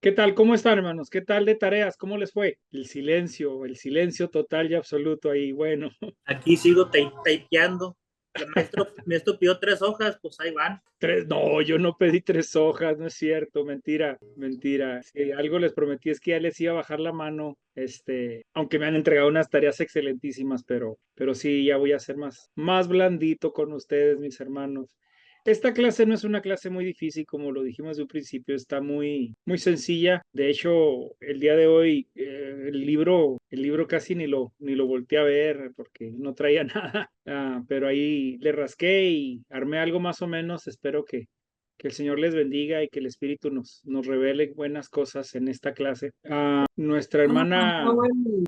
¿Qué tal? ¿Cómo están, hermanos? ¿Qué tal de tareas? ¿Cómo les fue? El silencio total y absoluto ahí. Bueno, Aquí sigo typeando. El maestro pidió 3 hojas, pues ahí van. tres, no, yo no pedí 3 hojas, no es cierto, mentira, mentira. Si algo les prometí es que ya les iba a bajar la mano, aunque me han entregado unas tareas excelentísimas, pero sí, ya voy a ser más blandito con ustedes, mis hermanos. Esta clase no es una clase muy difícil, como lo dijimos de un principio, está muy sencilla. De hecho, el día de hoy, el libro casi ni lo volteé a ver porque no traía nada. Pero ahí le rasqué y armé algo más o menos. Espero que el Señor les bendiga y que el Espíritu nos revele buenas cosas en esta clase. Nuestra No nos hermana. mandó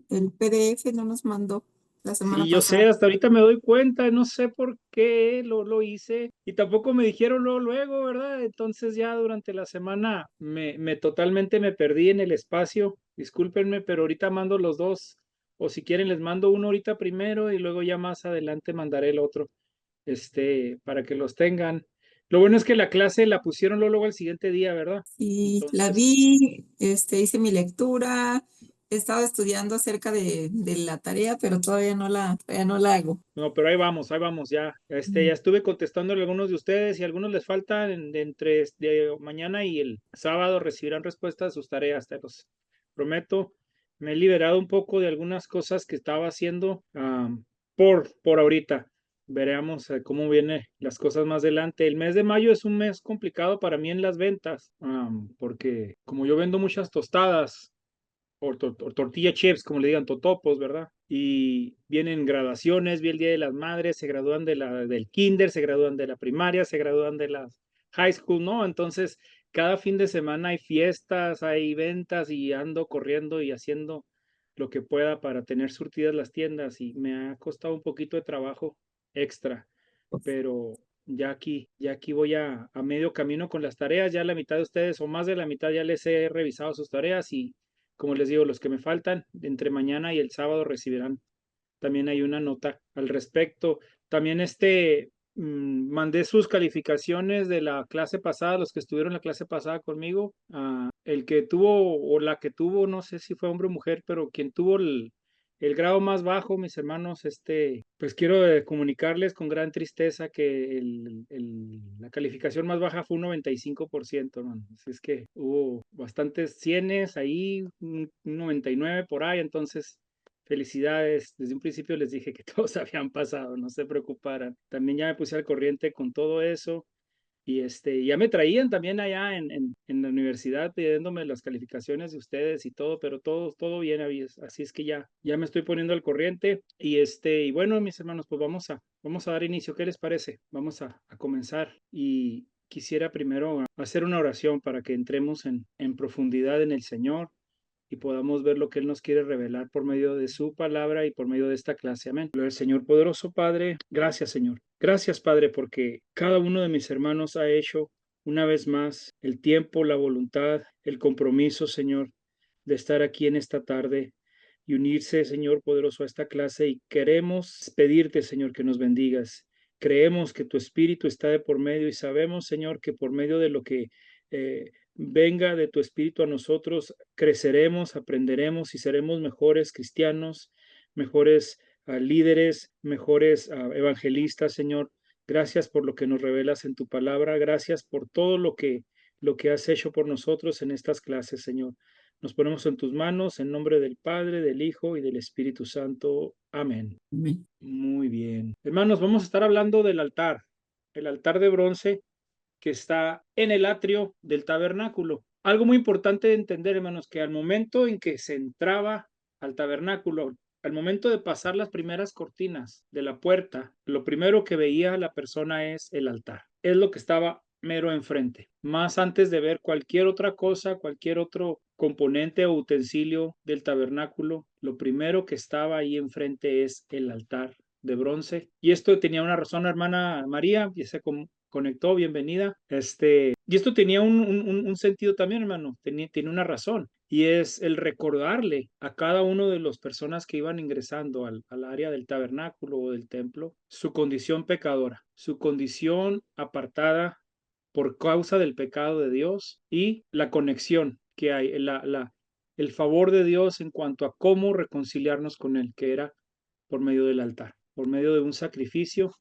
el PDF, no nos mandó la semana Sí, yo sé, pasada. hasta ahorita me doy cuenta, no sé por qué lo hice y tampoco me dijeron luego, ¿verdad? Entonces ya durante la semana totalmente me perdí en el espacio. Discúlpenme, pero ahorita mando los dos, o si quieren les mando uno ahorita primero y luego ya más adelante mandaré el otro, para que los tengan. Lo bueno es que la clase la pusieron luego al siguiente día, ¿verdad? Sí, la Entonces, vi, hice mi lectura, he estado estudiando acerca de la tarea, pero todavía no la hago. no, pero ahí vamos, ya. Ya estuve contestándole a algunos de ustedes y a algunos les faltan entre mañana y el sábado recibirán respuestas a sus tareas, te los prometo. Me he liberado un poco de algunas cosas que estaba haciendo por ahorita. Veremos cómo vienen las cosas más adelante. El mes de mayo es un mes complicado para mí en las ventas, porque como yo vendo muchas tostadas, o tortilla chips, como le digan, totopos, ¿verdad? Y vienen graduaciones, vi el Día de las Madres, se gradúan del kinder, se gradúan de la primaria, se gradúan de la high school, ¿no? Entonces, cada fin de semana hay fiestas, hay ventas y ando corriendo y haciendo lo que pueda para tener surtidas las tiendas y me ha costado un poquito de trabajo extra, pero ya aquí voy a medio camino con las tareas, ya la mitad de ustedes o más de la mitad ya les he revisado sus tareas y como les digo, los que me faltan, entre mañana y el sábado recibirán. También hay una nota al respecto. También mandé sus calificaciones de la clase pasada, los que estuvieron en la clase pasada conmigo. El que tuvo o la que tuvo, no sé si fue hombre o mujer, pero quien tuvo el grado más bajo, mis hermanos, pues quiero comunicarles con gran tristeza que la calificación más baja fue un 95%, hermano. Así es que hubo bastantes cienes ahí, un 99 por ahí, entonces felicidades. Desde un principio les dije que todos habían pasado, no se preocuparan. También ya me puse al corriente con todo eso. Y ya me traían también allá en la universidad pidiéndome las calificaciones de ustedes y todo, pero todo bien, así es que ya me estoy poniendo al corriente. Y bueno, mis hermanos, pues vamos a dar inicio. ¿Qué les parece? Vamos a comenzar. Y quisiera primero hacer una oración para que entremos en profundidad en el Señor y podamos ver lo que Él nos quiere revelar por medio de su palabra y por medio de esta clase. Amén. Gloria al Señor poderoso Padre. Gracias, Señor. Gracias, Padre, porque cada uno de mis hermanos ha hecho una vez más el tiempo, la voluntad, el compromiso, Señor, de estar aquí en esta tarde y unirse, Señor poderoso, a esta clase. Y queremos pedirte, Señor, que nos bendigas. Creemos que tu Espíritu está de por medio y sabemos, Señor, que por medio de lo que venga de tu Espíritu a nosotros, creceremos, aprenderemos y seremos mejores cristianos, mejores líderes, mejores evangelistas, Señor. Gracias por lo que nos revelas en tu palabra. Gracias por todo lo que has hecho por nosotros en estas clases, Señor. Nos ponemos en tus manos, en nombre del Padre, del Hijo y del Espíritu Santo. Amén. Amén. Muy bien. Hermanos, vamos a estar hablando del altar, el altar de bronce que está en el atrio del tabernáculo. Algo muy importante de entender, hermanos, que al momento en que se entraba al tabernáculo, al momento de pasar las primeras cortinas de la puerta, lo primero que veía la persona es el altar. Es lo que estaba mero enfrente. Más antes de ver cualquier otra cosa, cualquier otro componente o utensilio del tabernáculo, lo primero que estaba ahí enfrente es el altar de bronce. Y esto tenía una razón, hermana María, y se conectó, bienvenida. Y esto tenía un sentido también, hermano, tiene una razón. Y es el recordarle a cada uno de las personas que iban ingresando al área del tabernáculo o del templo su condición pecadora, su condición apartada por causa del pecado de Dios y la conexión que hay, el favor de Dios en cuanto a cómo reconciliarnos con Él, que era por medio del altar, por medio de un sacrificio,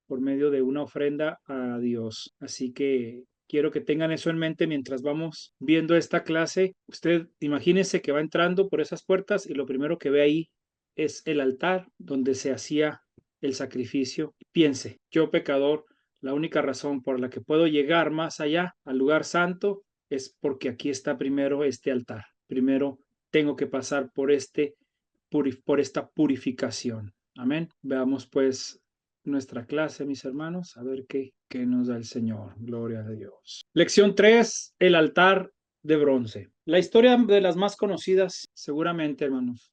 por medio de una ofrenda a Dios. Así que quiero que tengan eso en mente mientras vamos viendo esta clase. Usted imagínese que va entrando por esas puertas y lo primero que ve ahí es el altar donde se hacía el sacrificio. Piense, yo pecador, la única razón por la que puedo llegar más allá al lugar santo es porque aquí está primero este altar. Primero tengo que pasar por esta purificación. Amén. Veamos pues nuestra clase, mis hermanos, a ver qué nos da el Señor. Gloria a Dios. Lección 3, el altar de bronce. La historia de las más conocidas, seguramente, hermanos,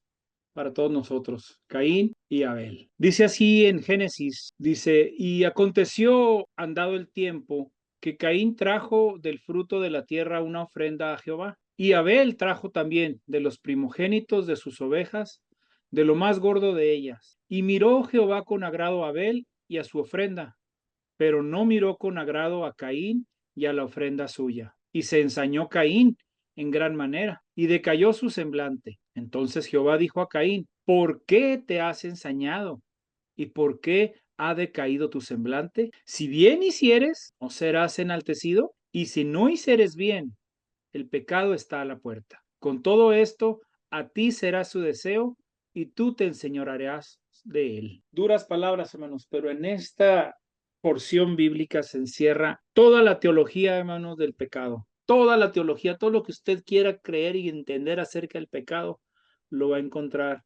para todos nosotros, Caín y Abel. Dice así en Génesis, dice, y aconteció, andado el tiempo, que Caín trajo del fruto de la tierra una ofrenda a Jehová, y Abel trajo también de los primogénitos de sus ovejas, de lo más gordo de ellas. Y miró Jehová con agrado a Abel y a su ofrenda, pero no miró con agrado a Caín y a la ofrenda suya. Y se ensañó Caín en gran manera, y decayó su semblante. Entonces Jehová dijo a Caín, ¿por qué te has ensañado? ¿Y por qué ha decaído tu semblante? Si bien hicieres, ¿no serás enaltecido? Y si no hicieres bien, el pecado está a la puerta. Con todo esto, a ti será su deseo, y tú te enseñorearás de él. Duras palabras, hermanos, pero en esta porción bíblica se encierra toda la teología, hermanos, del pecado. Toda la teología, todo lo que usted quiera creer y entender acerca del pecado, lo va a encontrar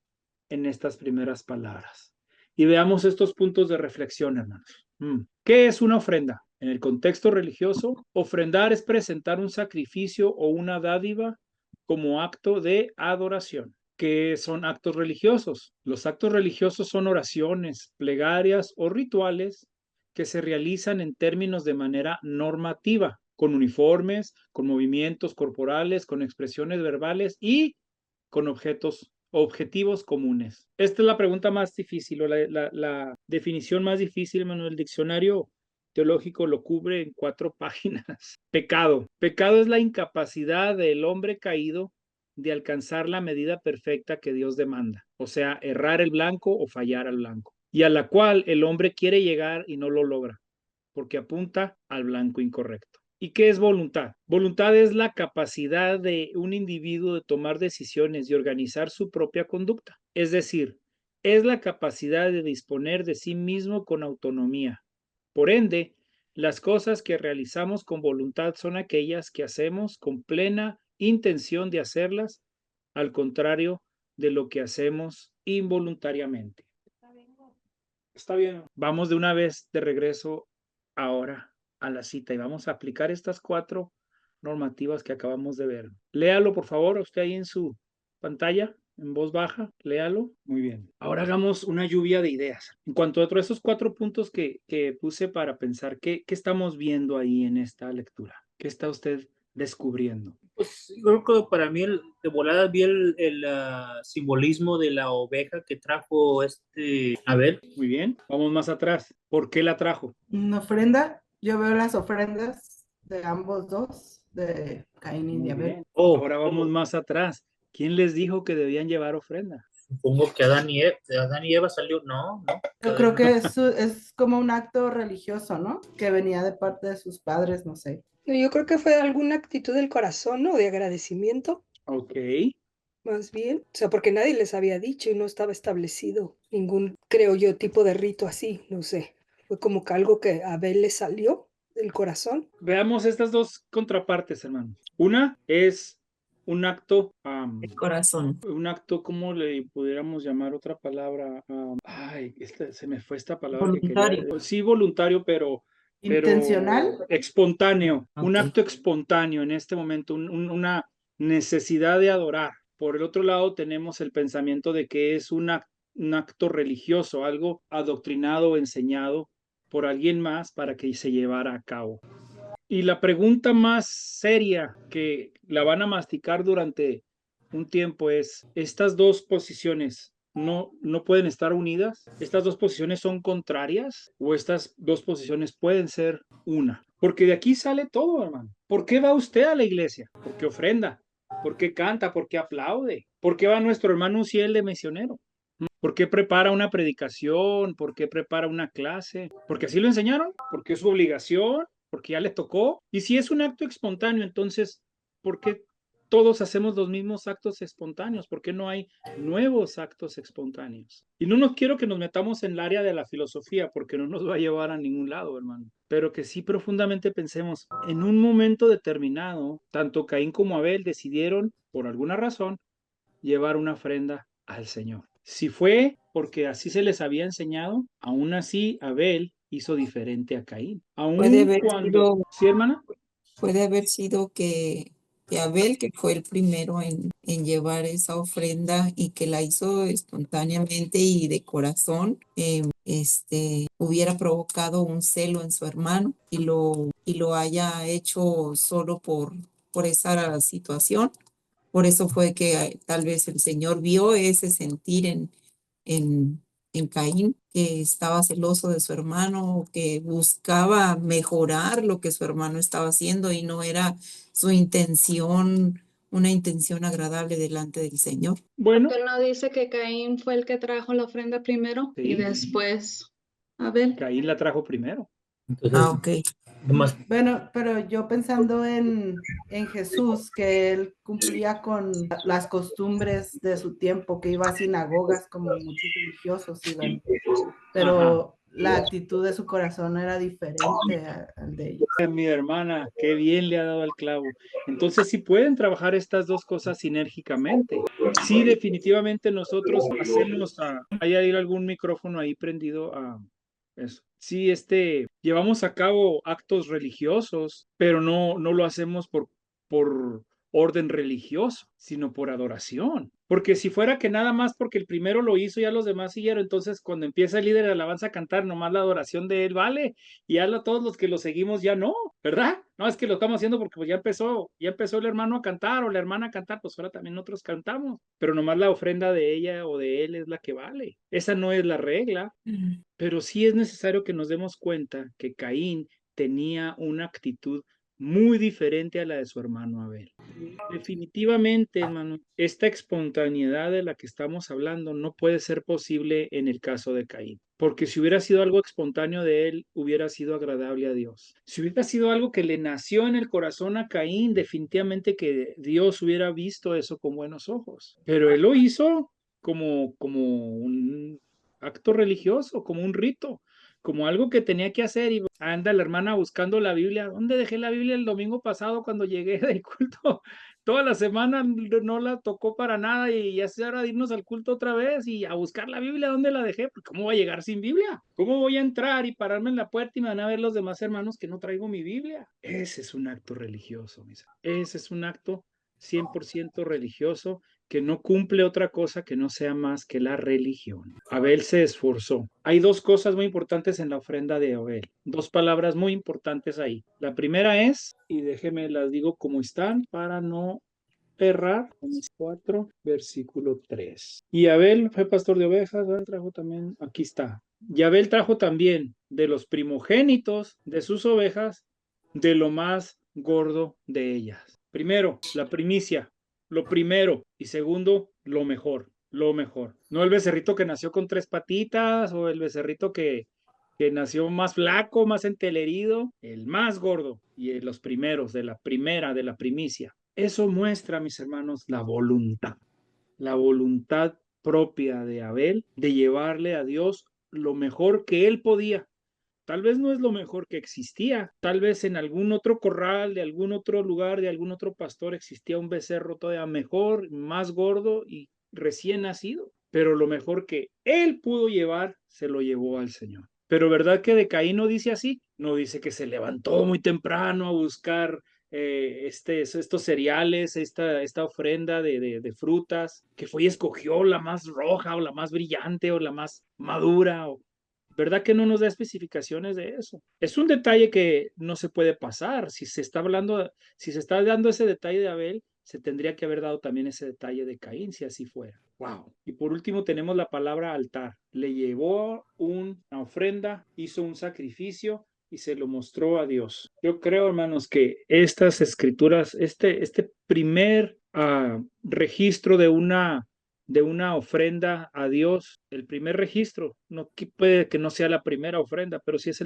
en estas primeras palabras. Y veamos estos puntos de reflexión, hermanos. ¿Qué es una ofrenda? En el contexto religioso, ofrendar es presentar un sacrificio o una dádiva como acto de adoración. ¿Qué son actos religiosos? Los actos religiosos son oraciones, plegarias o rituales que se realizan en términos de manera normativa, con uniformes, con movimientos corporales, con expresiones verbales y con objetivos comunes. Esta es la pregunta más difícil o la definición más difícil, Manuel. El diccionario teológico lo cubre en 4 páginas. Pecado. Pecado es la incapacidad del hombre caído de alcanzar la medida perfecta que Dios demanda, o sea, errar el blanco o fallar al blanco, y a la cual el hombre quiere llegar y no lo logra, porque apunta al blanco incorrecto. ¿Y qué es voluntad? Voluntad es la capacidad de un individuo de tomar decisiones y organizar su propia conducta. Es decir, es la capacidad de disponer de sí mismo con autonomía. Por ende, las cosas que realizamos con voluntad son aquellas que hacemos con plena intención de hacerlas, al contrario de lo que hacemos involuntariamente. Está bien. Vamos de una vez de regreso ahora a la cita y vamos a aplicar estas 4 normativas que acabamos de ver. Léalo, por favor, usted ahí en su pantalla, en voz baja, léalo. Muy bien. Ahora hagamos una lluvia de ideas. En cuanto a esos 4 puntos que puse para pensar, ¿qué estamos viendo ahí en esta lectura? ¿Qué está usted descubriendo? Pues yo creo que para mí de volada vi el simbolismo de la oveja que trajo Abel. Muy bien, vamos más atrás. ¿Por qué la trajo? Una ofrenda, yo veo las ofrendas de ambos dos, de Caín y Muy de Abel. bien. Ahora vamos más atrás. ¿Quién les dijo que debían llevar ofrenda? Supongo que Adán y Eva salió, no. Yo creo que es como un acto religioso, ¿no? Que venía de parte de sus padres, no sé. Yo creo que fue alguna actitud del corazón, ¿no? De agradecimiento, Ok. más bien. O sea, porque nadie les había dicho y no estaba establecido ningún, creo yo, tipo de rito así, no sé. Fue como que algo que a Abel le salió del corazón. Veamos estas 2 contrapartes, hermano. Una es un acto, El corazón. ¿cómo le pudiéramos llamar otra palabra? Se me fue esta palabra que Voluntario. quería. Sí, voluntario, pero ¿Intencional? espontáneo. Un Ok. acto espontáneo en este momento, una necesidad de adorar. Por el otro lado, tenemos el pensamiento de que es un acto religioso, algo adoctrinado o enseñado por alguien más para que se llevara a cabo. Y la pregunta más seria que la van a masticar durante un tiempo es, ¿estas 2 posiciones no pueden estar unidas? ¿Estas 2 posiciones son contrarias? ¿O estas 2 posiciones pueden ser una? Porque de aquí sale todo, hermano. ¿Por qué va usted a la iglesia? Porque ofrenda. ¿Por qué canta? ¿Por qué aplaude? ¿Por qué va nuestro hermano Uziel de misionero? ¿Por qué prepara una predicación? ¿Por qué prepara una clase? ¿Porque así lo enseñaron? ¿Porque es su obligación? ¿Porque ya le tocó? Y si es un acto espontáneo, entonces, ¿por qué todos hacemos los mismos actos espontáneos? ¿Por qué no hay nuevos actos espontáneos? Y no quiero que nos metamos en el área de la filosofía, porque no nos va a llevar a ningún lado, hermano. Pero que sí profundamente pensemos, en un momento determinado, tanto Caín como Abel decidieron, por alguna razón, llevar una ofrenda al Señor. Si fue porque así se les había enseñado, aún así Abel hizo diferente a Caín. Puede Aún haber cuando, sido, ¿sí, hermana? puede haber sido que Abel, que fue el primero en llevar esa ofrenda y que la hizo espontáneamente y de corazón, hubiera provocado un celo en su hermano y lo haya hecho solo por esa situación. Por eso fue que tal vez el Señor vio ese sentir en, en Caín, que estaba celoso de su hermano, que buscaba mejorar lo que su hermano estaba haciendo y no era su intención, una intención agradable delante del Señor. Bueno, ¿Porque no dice que Caín fue el que trajo la ofrenda primero y sí, después Abel? Caín la trajo primero. Entonces, Ah, ok. nomás, Bueno, pero yo pensando en Jesús, que él cumplía con las costumbres de su tiempo, que iba a sinagogas como muchos religiosos iban, Ajá. pero la actitud de su corazón era diferente al de ellos. Mi hermana, qué bien le ha dado al clavo. Entonces, sí pueden trabajar estas dos cosas sinérgicamente. Sí, definitivamente nosotros hacemos, hay algún micrófono ahí prendido a eso. Sí, llevamos a cabo actos religiosos, pero no lo hacemos por orden religioso, sino por adoración. Porque si fuera que nada más porque el primero lo hizo, ya los demás siguieron, entonces cuando empieza el líder de alabanza a cantar, nomás la adoración de él vale, y ya todos los que lo seguimos ya no, ¿verdad? No es que lo estamos haciendo porque pues ya empezó el hermano a cantar o la hermana a cantar, pues ahora también nosotros cantamos, pero nomás la ofrenda de ella o de él es la que vale. Esa no es la regla, pero sí es necesario que nos demos cuenta que Caín tenía una actitud muy diferente a la de su hermano Abel. Definitivamente, hermano, esta espontaneidad de la que estamos hablando no puede ser posible en el caso de Caín, porque si hubiera sido algo espontáneo de él, hubiera sido agradable a Dios. Si hubiera sido algo que le nació en el corazón a Caín, definitivamente que Dios hubiera visto eso con buenos ojos. Pero él lo hizo como un acto religioso, como un rito, como algo que tenía que hacer. Y anda la hermana buscando la Biblia. ¿Dónde dejé la Biblia el domingo pasado cuando llegué del culto? Toda la semana no la tocó para nada y ya es hora de irnos al culto otra vez y a buscar la Biblia. ¿Dónde la dejé? Pues, ¿cómo voy a llegar sin Biblia? ¿Cómo voy a entrar y pararme en la puerta y me van a ver los demás hermanos que no traigo mi Biblia? Ese es un acto religioso, misa. Ese es un acto 100% religioso que no cumple otra cosa que no sea más que la religión. Abel se esforzó. Hay dos cosas muy importantes en la ofrenda de Abel, dos palabras muy importantes ahí. La primera es, y déjeme las digo como están para no errar, 4, versículo 3. Y Abel fue pastor de ovejas, Abel trajo también, aquí está. Y Abel trajo también de los primogénitos de sus ovejas, de lo más gordo de ellas. Primero, la primicia, lo primero, y segundo, lo mejor, lo mejor. No el becerrito que nació con 3 patitas o el becerrito que nació más flaco, más entelerido, el más gordo y los primeros de la primera, de la primicia. Eso muestra, mis hermanos, la voluntad propia de Abel de llevarle a Dios lo mejor que él podía. Tal vez no es lo mejor que existía, tal vez en algún otro corral, de algún otro lugar, de algún otro pastor existía un becerro todavía mejor, más gordo y recién nacido, pero lo mejor que él pudo llevar, se lo llevó al Señor. Pero ¿verdad que de Caín no dice así? No dice que se levantó muy temprano a buscar estos cereales, esta ofrenda de frutas, que fue y escogió la más roja o la más brillante o la más madura o ¿verdad que no nos da especificaciones de eso? Es un detalle que no se puede pasar. Si se está hablando, si se está dando ese detalle de Abel, se tendría que haber dado también ese detalle de Caín, si así fuera. Wow. Y por último tenemos la palabra altar. Le llevó una ofrenda, hizo un sacrificio y se lo mostró a Dios. Yo creo, hermanos, que estas escrituras, este primer registro de una ofrenda a Dios, el primer registro, no puede que no sea la primera ofrenda, pero sí es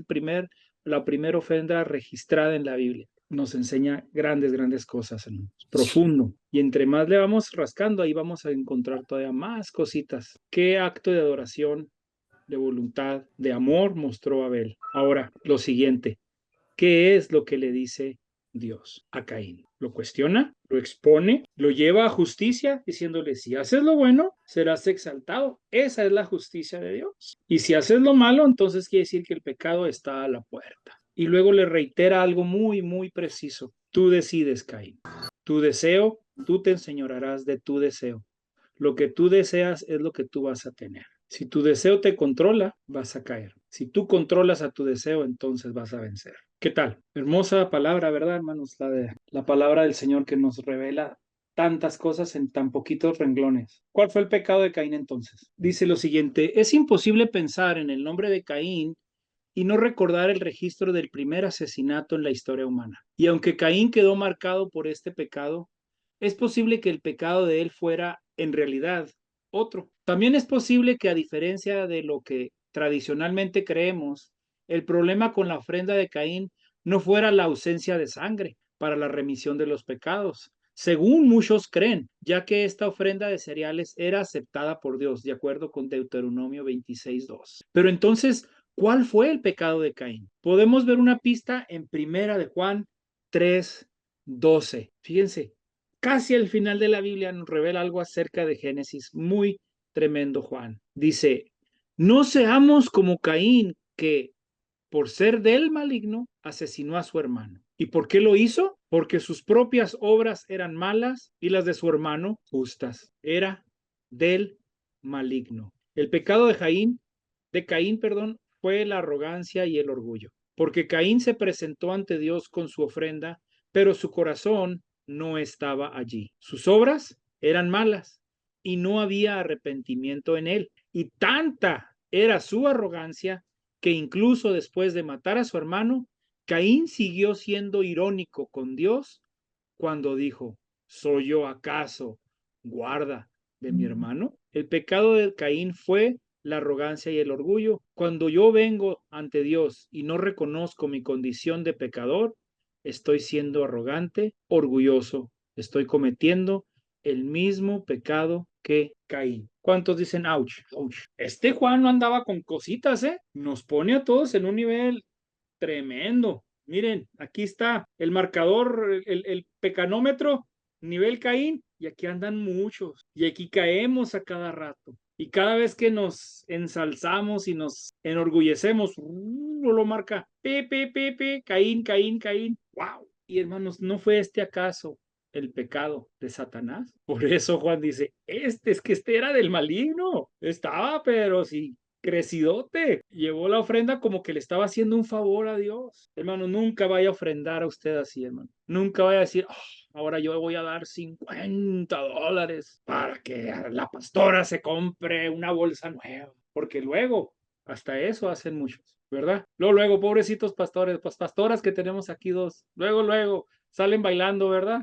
la primera ofrenda registrada en la Biblia. Nos enseña grandes cosas, hermanos, profundo. Y entre más le vamos rascando, ahí vamos a encontrar todavía más cositas. ¿Qué acto de adoración, de voluntad, de amor mostró Abel? Ahora, lo siguiente, ¿qué es lo que le dice Dios a Caín? Lo cuestiona, lo expone, lo lleva a justicia, diciéndole, si haces lo bueno, serás exaltado. Esa es la justicia de Dios. Y si haces lo malo, entonces quiere decir que el pecado está a la puerta. Y luego le reitera algo muy preciso. Tú decides, Caín. Tu deseo, tú te enseñorearás de tu deseo. Lo que tú deseas es lo que tú vas a tener. Si tu deseo te controla, vas a caer. Si tú controlas a tu deseo, entonces vas a vencer. ¿Qué tal? Hermosa palabra, ¿verdad, hermanos? La palabra del Señor que nos revela tantas cosas en tan poquitos renglones. ¿Cuál fue el pecado de Caín entonces? Dice lo siguiente, es imposible pensar en el nombre de Caín y no recordar el registro del primer asesinato en la historia humana. Y aunque Caín quedó marcado por este pecado, es posible que el pecado de él fuera, en realidad, otro. También es posible que, a diferencia de lo que tradicionalmente creemos, el problema con la ofrenda de Caín no fuera la ausencia de sangre para la remisión de los pecados, según muchos creen, ya que esta ofrenda de cereales era aceptada por Dios, de acuerdo con Deuteronomio 26:2. Pero entonces, ¿cuál fue el pecado de Caín? Podemos ver una pista en Primera de Juan 3:12. Fíjense, casi al final de la Biblia nos revela algo acerca de Génesis muy tremendo. Juan dice, no seamos como Caín, que por ser del maligno asesinó a su hermano. ¿Y por qué lo hizo? Porque sus propias obras eran malas y las de su hermano justas. Era del maligno. El pecado de Caín, fue la arrogancia y el orgullo. Porque Caín se presentó ante Dios con su ofrenda, pero su corazón no estaba allí. Sus obras eran malas y no había arrepentimiento en él. Y tanta era su arrogancia que incluso después de matar a su hermano, Caín siguió siendo irónico con Dios cuando dijo, ¿soy yo acaso guarda de mi hermano? El pecado de Caín fue la arrogancia y el orgullo. Cuando yo vengo ante Dios y no reconozco mi condición de pecador, estoy siendo arrogante, orgulloso, estoy cometiendo el mismo pecado que Caín. ¿Cuántos dicen, ouch, ouch? Este Juan no andaba con cositas, ¿eh? Nos pone a todos en un nivel tremendo. Miren, aquí está el marcador, el pecanómetro, nivel Caín, y aquí andan muchos. Y aquí caemos a cada rato. Y cada vez que nos ensalzamos y nos enorgullecemos, lo marca, Caín, Caín, Caín. ¡Wow! Y hermanos, ¿no fue este acaso el pecado de Satanás? Por eso Juan dice, este era del maligno. Estaba, pero sí, crecidote. Llevó la ofrenda como que le estaba haciendo un favor a Dios. Hermano, nunca vaya a ofrendar a usted así, hermano. Nunca vaya a decir, ahora yo voy a dar $50 para que la pastora se compre una bolsa nueva. Porque luego, hasta eso hacen muchos, ¿verdad? Luego, pobrecitos pastores, pues pastoras que tenemos aquí dos. Luego, salen bailando, ¿verdad?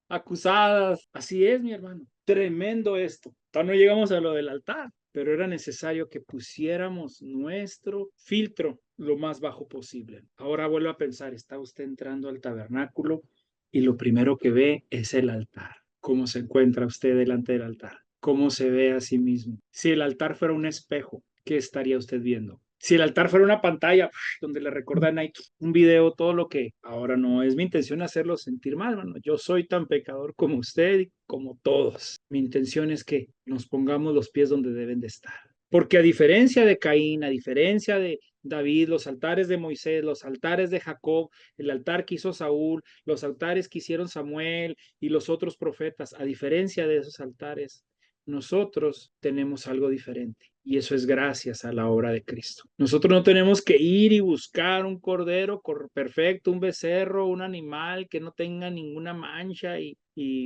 Acusadas. Así es, mi hermano. Tremendo esto. Todavía no llegamos a lo del altar, pero era necesario que pusiéramos nuestro filtro lo más bajo posible. Ahora vuelvo a pensar, está usted entrando al tabernáculo y lo primero que ve es el altar. ¿Cómo se encuentra usted delante del altar? ¿Cómo se ve a sí mismo? Si el altar fuera un espejo, ¿qué estaría usted viendo? Si el altar fuera una pantalla donde le recordan ahí un video, todo lo que ahora no es mi intención hacerlo sentir mal, hermano. Yo soy tan pecador como usted y como todos. Mi intención es que nos pongamos los pies donde deben de estar. Porque a diferencia de Caín, a diferencia de David, los altares de Moisés, los altares de Jacob, el altar que hizo Saúl, los altares que hicieron Samuel y los otros profetas, a diferencia de esos altares, nosotros tenemos algo diferente. Y eso es gracias a la obra de Cristo. Nosotros no tenemos que ir y buscar un cordero perfecto, un becerro, un animal que no tenga ninguna mancha y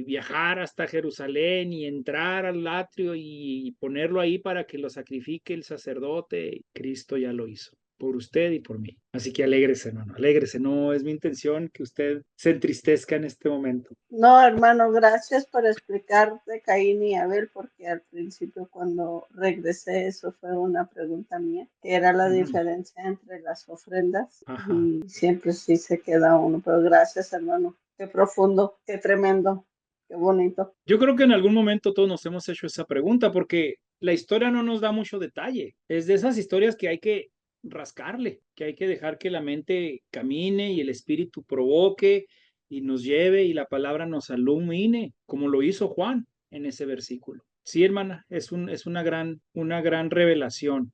viajar hasta Jerusalén y entrar al atrio y ponerlo ahí para que lo sacrifique el sacerdote. Cristo ya lo hizo. por usted y por mí. Así que alégrese, hermano, alégrese. No es mi intención que usted se entristezca en este momento. No, hermano, gracias por explicar de Caín y Abel, porque al principio cuando regresé eso fue una pregunta mía, que era la diferencia entre las ofrendas. Ajá. Y siempre sí se queda uno, pero gracias, hermano. Qué profundo, qué tremendo, qué bonito. Yo creo que en algún momento todos nos hemos hecho esa pregunta porque la historia no nos da mucho detalle. Es de esas historias que hay que rascarle, que hay que dejar que la mente camine y el espíritu provoque y nos lleve y la palabra nos ilumine, como lo hizo Juan en ese versículo. Sí, hermana, es una gran revelación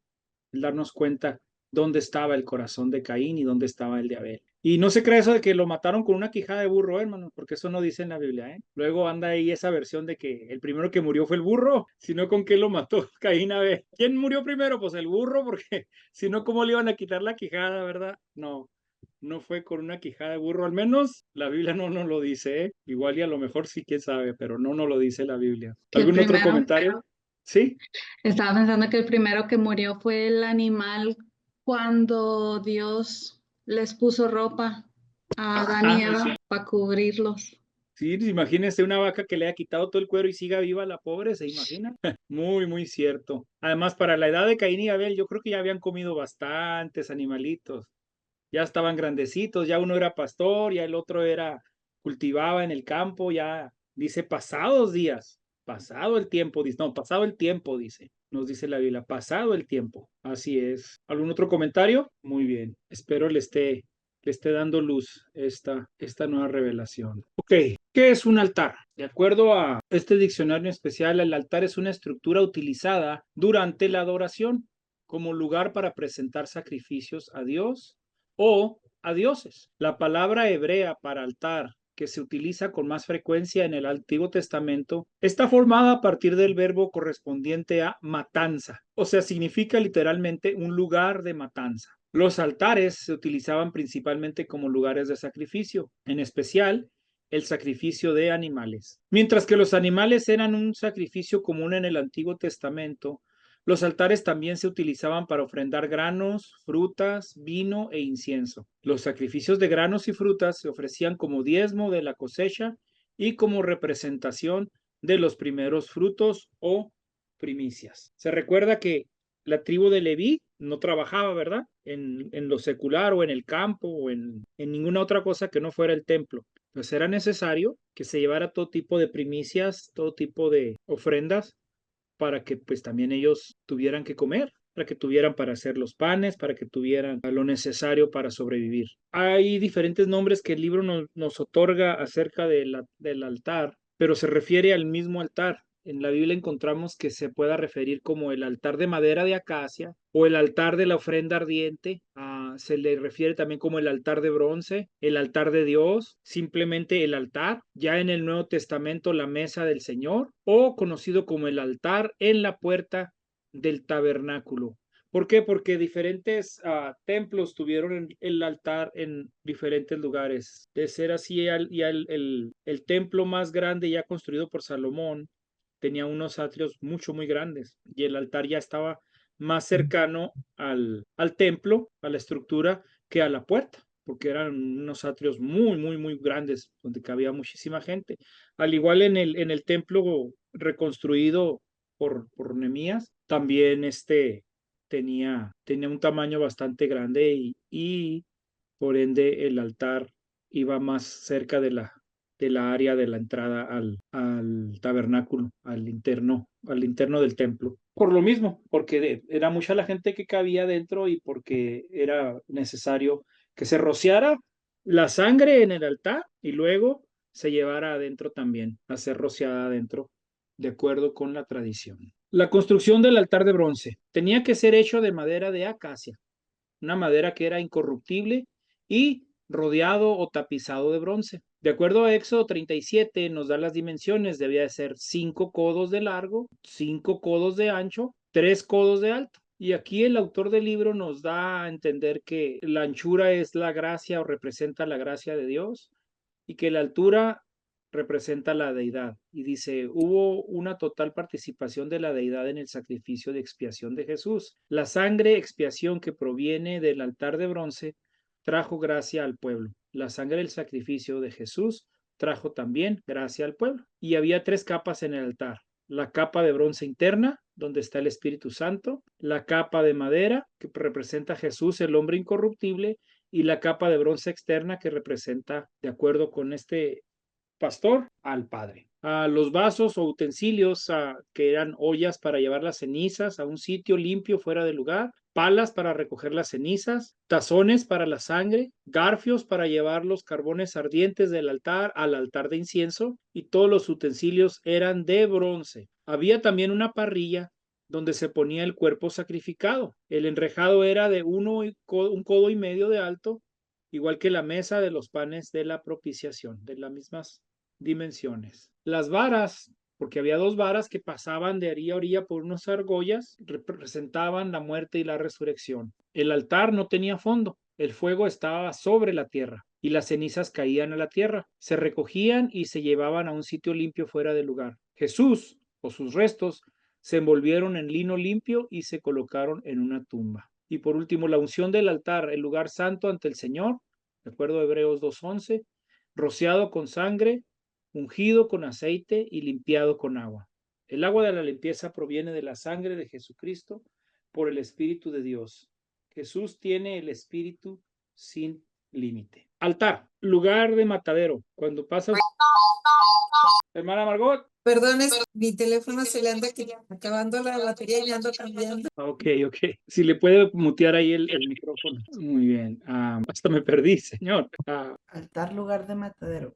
el darnos cuenta dónde estaba el corazón de Caín y dónde estaba el de Abel. Y no se cree eso de que lo mataron con una quijada de burro, hermano, porque eso no dice en la Biblia, ¿eh? Luego anda ahí esa versión de que el primero que murió fue el burro, sino con qué lo mató Caín a Abel. ¿Quién murió primero? Pues el burro, porque si no, ¿cómo le iban a quitar la quijada, verdad? No, no fue con una quijada de burro, al menos la Biblia no nos lo dice, ¿eh? Igual y a lo mejor sí, quién sabe, pero no nos lo dice la Biblia. Que el ¿Algún otro primero, comentario? ¿Sí? estaba pensando que el primero que murió fue el animal cuando Dios les puso ropa a Adán y Eva para cubrirlos. Sí, imagínense una vaca que le haya quitado todo el cuero y siga viva la pobre, ¿se imagina? Muy, muy cierto. Además, para la edad de Caín y Abel, yo creo que ya habían comido bastantes animalitos. Ya estaban grandecitos, ya uno era pastor, ya el otro cultivaba en el campo, ya dice pasados días, pasado el tiempo, dice, no, pasado el tiempo, dice, nos dice la Biblia, pasado el tiempo. Así es. ¿Algún otro comentario? Muy bien. Espero le esté dando luz esta nueva revelación. Ok, ¿qué es un altar? De acuerdo a este diccionario especial, el altar es una estructura utilizada durante la adoración como lugar para presentar sacrificios a Dios o a dioses. La palabra hebrea para altar, que se utiliza con más frecuencia en el Antiguo Testamento, está formada a partir del verbo correspondiente a matanza, o sea, significa literalmente un lugar de matanza. Los altares se utilizaban principalmente como lugares de sacrificio, en especial el sacrificio de animales. Mientras que los animales eran un sacrificio común en el Antiguo Testamento, los altares también se utilizaban para ofrendar granos, frutas, vino e incienso. Los sacrificios de granos y frutas se ofrecían como diezmo de la cosecha y como representación de los primeros frutos o primicias. Se recuerda que la tribu de Leví no trabajaba, ¿verdad? En lo secular o en el campo o en ninguna otra cosa que no fuera el templo. Pues era necesario que se llevara todo tipo de primicias, todo tipo de ofrendas para que pues también ellos tuvieran que comer, para que tuvieran para hacer los panes, para que tuvieran lo necesario para sobrevivir. Hay diferentes nombres que el libro nos otorga acerca del altar, pero se refiere al mismo altar. En la Biblia encontramos que se pueda referir como el altar de madera de acacia o el altar de la ofrenda ardiente. Se le refiere también como el altar de bronce, el altar de Dios, simplemente el altar. Ya en el Nuevo Testamento la mesa del Señor o conocido como el altar en la puerta del tabernáculo. ¿Por qué? Porque diferentes templos tuvieron el altar en diferentes lugares. De ser así, ya el templo más grande ya construido por Salomón tenía unos atrios muy grandes y el altar ya estaba más cercano al templo, a la estructura, que a la puerta, porque eran unos atrios muy grandes donde cabía muchísima gente. Al igual en el templo reconstruido por Nehemías, también tenía un tamaño bastante grande y por ende el altar iba más cerca de la área de la entrada al tabernáculo, al interno del templo. Por lo mismo, porque era mucha la gente que cabía dentro y porque era necesario que se rociara la sangre en el altar y luego se llevara adentro también, a ser rociada adentro, de acuerdo con la tradición. La construcción del altar de bronce tenía que ser hecho de madera de acacia, una madera que era incorruptible y rodeado o tapizado de bronce. De acuerdo a Éxodo 37, nos da las dimensiones. Debía de ser 5 codos de largo, 5 codos de ancho, 3 codos de alto. Y aquí el autor del libro nos da a entender que la anchura es la gracia o representa la gracia de Dios y que la altura representa la deidad. Y dice, hubo una total participación de la deidad en el sacrificio de expiación de Jesús. La sangre expiación que proviene del altar de bronce trajo gracia al pueblo. La sangre del sacrificio de Jesús trajo también gracia al pueblo. Y había 3 capas en el altar. La capa de bronce interna, donde está el Espíritu Santo, la capa de madera, que representa a Jesús, el hombre incorruptible, y la capa de bronce externa, que representa, de acuerdo con este pastor, al Padre. A los vasos o utensilios que eran ollas para llevar las cenizas a un sitio limpio fuera del lugar, palas para recoger las cenizas, tazones para la sangre, garfios para llevar los carbones ardientes del altar al altar de incienso, y todos los utensilios eran de bronce. Había también una parrilla donde se ponía el cuerpo sacrificado. El enrejado era de un codo y medio de alto, igual que la mesa de los panes de la propiciación, de las mismas dimensiones. Las varas, porque había 2 varas que pasaban de orilla a orilla por unas argollas, representaban la muerte y la resurrección. El altar no tenía fondo, el fuego estaba sobre la tierra y las cenizas caían a la tierra, se recogían y se llevaban a un sitio limpio fuera del lugar. Jesús o sus restos se envolvieron en lino limpio y se colocaron en una tumba. Y por último, la unción del altar, el lugar santo ante el Señor, de acuerdo a Hebreos 2:11, rociado con sangre, ungido con aceite y limpiado con agua. El agua de la limpieza proviene de la sangre de Jesucristo por el Espíritu de Dios. Jesús tiene el Espíritu sin límite. Altar, lugar de matadero. Cuando pasa... Hermana Margot. Perdón, mi teléfono se le anda acabando la batería y le ando cambiando. Ok. Si le puede mutear ahí el micrófono. Muy bien. Hasta me perdí, señor. Altar, lugar de matadero.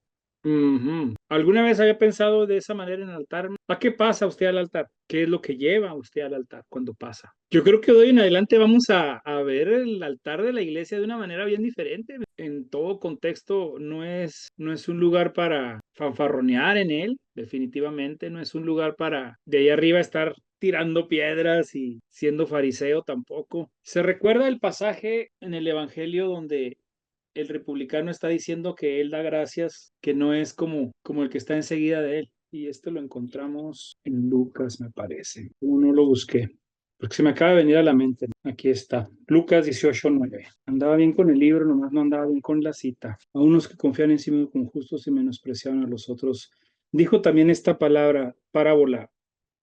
¿Alguna vez había pensado de esa manera en el altar? ¿A qué pasa usted al altar? ¿Qué es lo que lleva usted al altar cuando pasa? Yo creo que de hoy en adelante vamos a ver el altar de la iglesia de una manera bien diferente. En todo contexto, no es un lugar para fanfarronear en él, definitivamente. No es un lugar para de ahí arriba estar tirando piedras y siendo fariseo tampoco. ¿Se recuerda el pasaje en el Evangelio donde el republicano está diciendo que él da gracias, que no es como el que está enseguida de él? Y esto lo encontramos en Lucas, me parece. No lo busqué, porque se me acaba de venir a la mente. Aquí está, Lucas 18:9. Andaba bien con el libro, nomás no andaba bien con la cita. A unos que confían en sí mismos como justos y menospreciaban a los otros. Dijo también esta parábola.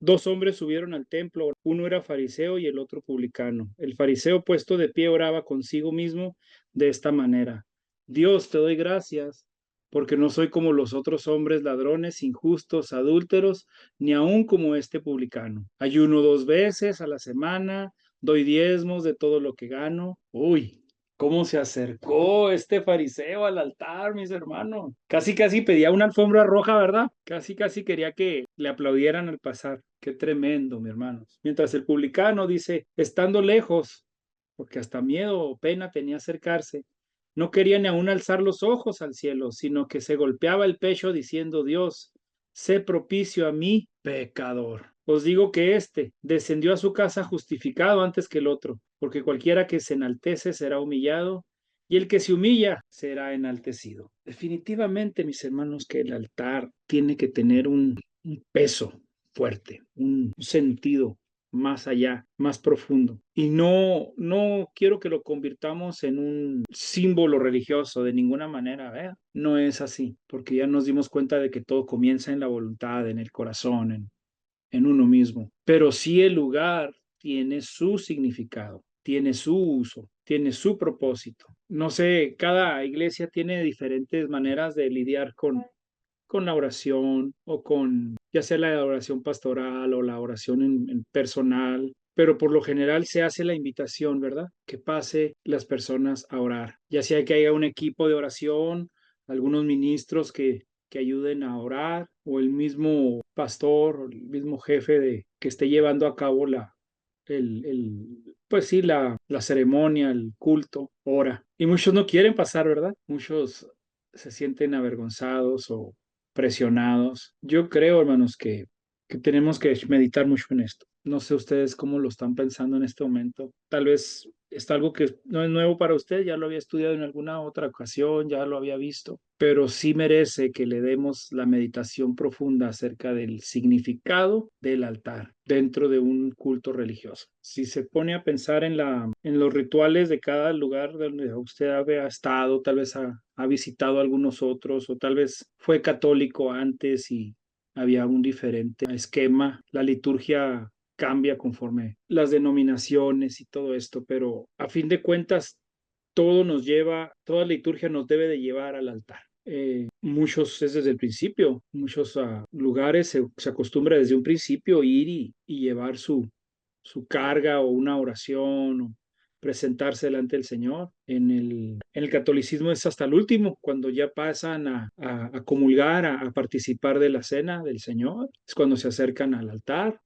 2 hombres subieron al templo, uno era fariseo y el otro publicano. El fariseo, puesto de pie, oraba consigo mismo de esta manera: Dios, te doy gracias, porque no soy como los otros hombres ladrones, injustos, adúlteros, ni aun como este publicano. Ayuno 2 veces a la semana, doy diezmos de todo lo que gano. Uy, ¿cómo se acercó este fariseo al altar, mis hermanos? Casi pedía una alfombra roja, ¿verdad? Casi quería que le aplaudieran al pasar. Qué tremendo, mis hermanos. Mientras el publicano dice, estando lejos, porque hasta miedo o pena tenía acercarse, no quería ni aún alzar los ojos al cielo, sino que se golpeaba el pecho diciendo, Dios, sé propicio a mí, pecador. Os digo que éste descendió a su casa justificado antes que el otro, porque cualquiera que se enaltece será humillado, y el que se humilla será enaltecido. Definitivamente, mis hermanos, que el altar tiene que tener un peso fuerte, un sentido más allá, más profundo. Y no quiero que lo convirtamos en un símbolo religioso de ninguna manera, ¿eh? No es así, porque ya nos dimos cuenta de que todo comienza en la voluntad, en el corazón, en uno mismo. Pero sí, el lugar tiene su significado, tiene su uso, tiene su propósito. No sé, cada iglesia tiene diferentes maneras de lidiar con la oración o con ya sea la oración pastoral o la oración en personal, pero por lo general se hace la invitación, ¿verdad? Que pase las personas a orar, ya sea que haya un equipo de oración, algunos ministros que ayuden a orar, o el mismo pastor o el mismo jefe que esté llevando a cabo pues sí, la ceremonia, el culto, ora. Y muchos no quieren pasar, ¿verdad? Muchos se sienten avergonzados o presionados. Yo creo, hermanos, que tenemos que meditar mucho en esto. No sé ustedes cómo lo están pensando en este momento. Tal vez está algo que no es nuevo para usted, ya lo había estudiado en alguna otra ocasión, ya lo había visto, pero sí merece que le demos la meditación profunda acerca del significado del altar dentro de un culto religioso. Si se pone a pensar en los rituales de cada lugar donde usted ha estado, tal vez ha visitado algunos otros, o tal vez fue católico antes y había un diferente esquema, la liturgia cambia conforme las denominaciones y todo esto, pero a fin de cuentas toda liturgia nos debe de llevar al altar. Muchos es desde el principio, muchos lugares se acostumbra desde un principio ir y llevar su carga o una oración o presentarse delante del Señor. En el catolicismo es hasta el último, cuando ya pasan a comulgar, a participar de la cena del Señor, es cuando se acercan al altar.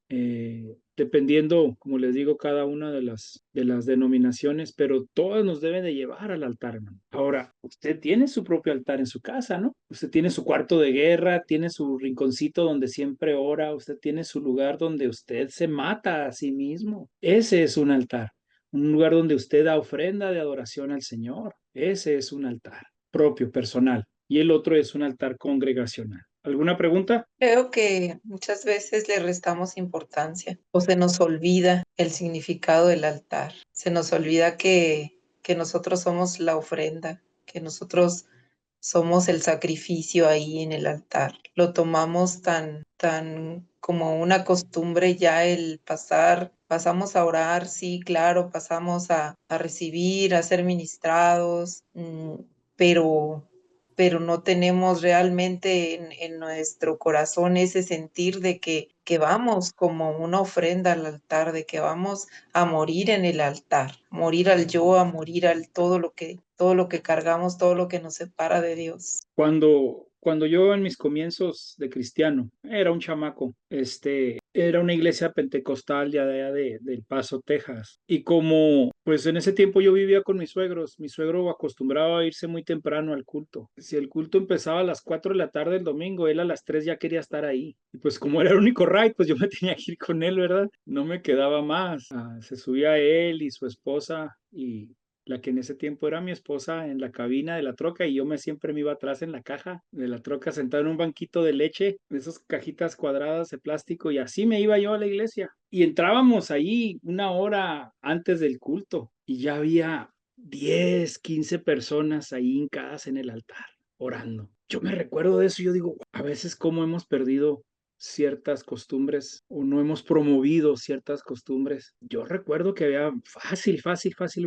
Dependiendo, como les digo, cada una de las denominaciones, pero todas nos deben de llevar al altar, hermano. Ahora, usted tiene su propio altar en su casa, ¿no? Usted tiene su cuarto de guerra, tiene su rinconcito donde siempre ora, usted tiene su lugar donde usted se mata a sí mismo. Ese es un altar, un lugar donde usted da ofrenda de adoración al Señor. Ese es un altar propio, personal, y el otro es un altar congregacional. ¿Alguna pregunta? Creo que muchas veces le restamos importancia o se nos olvida el significado del altar. Se nos olvida que nosotros somos la ofrenda, que nosotros somos el sacrificio ahí en el altar. Lo tomamos tan como una costumbre ya el pasamos a orar, sí, claro, pasamos a recibir, a ser ministrados, pero pero no tenemos realmente en nuestro corazón ese sentir de que vamos como una ofrenda al altar, de que vamos a morir en el altar, morir al yo, a morir al todo lo que cargamos, todo lo que nos separa de Dios. Cuando yo en mis comienzos de cristiano era un chamaco, era una iglesia pentecostal de allá del Paso, Texas. Y como pues en ese tiempo yo vivía con mis suegros, mi suegro acostumbraba a irse muy temprano al culto. Si el culto empezaba a las 4 de la tarde el domingo, él a las 3 ya quería estar ahí. Y pues como era el único ride, pues yo me tenía que ir con él, ¿verdad? No me quedaba más. Se subía él y su esposa y la que en ese tiempo era mi esposa en la cabina de la troca, y yo siempre me iba atrás en la caja de la troca sentado en un banquito de leche, de esas cajitas cuadradas de plástico, y así me iba yo a la iglesia. Y entrábamos ahí una hora antes del culto y ya había 10, 15 personas ahí hincadas en el altar orando. Yo me recuerdo de eso y yo digo, a veces cómo hemos perdido ciertas costumbres o no hemos promovido ciertas costumbres. Yo recuerdo que había fácil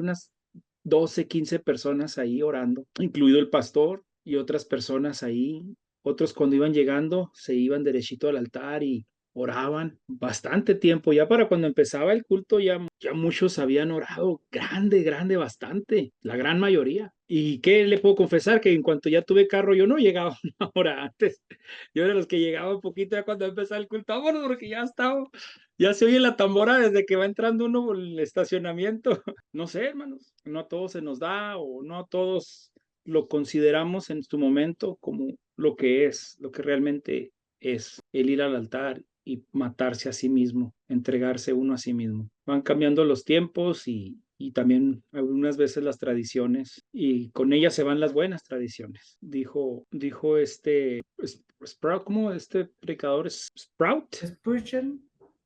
unas 12, 15 personas ahí orando, incluido el pastor y otras personas ahí. Otros cuando iban llegando se iban derechito al altar y oraban bastante tiempo. Ya para cuando empezaba el culto ya muchos habían orado grande, bastante, la gran mayoría. ¿Y qué le puedo confesar? Que en cuanto ya tuve carro yo no llegaba una hora antes. Yo era de los que llegaba un poquito ya cuando empezaba el culto. Vámonos porque ya se oye la tambora desde que va entrando uno por el estacionamiento. No sé, hermanos, no a todos se nos da o no a todos lo consideramos en su momento como lo que es, lo que realmente es el ir al altar y matarse a sí mismo, entregarse uno a sí mismo. Van cambiando los tiempos y también algunas veces las tradiciones, y con ellas se van las buenas tradiciones. Dijo Sprout, ¿cómo este predicador es Sprout?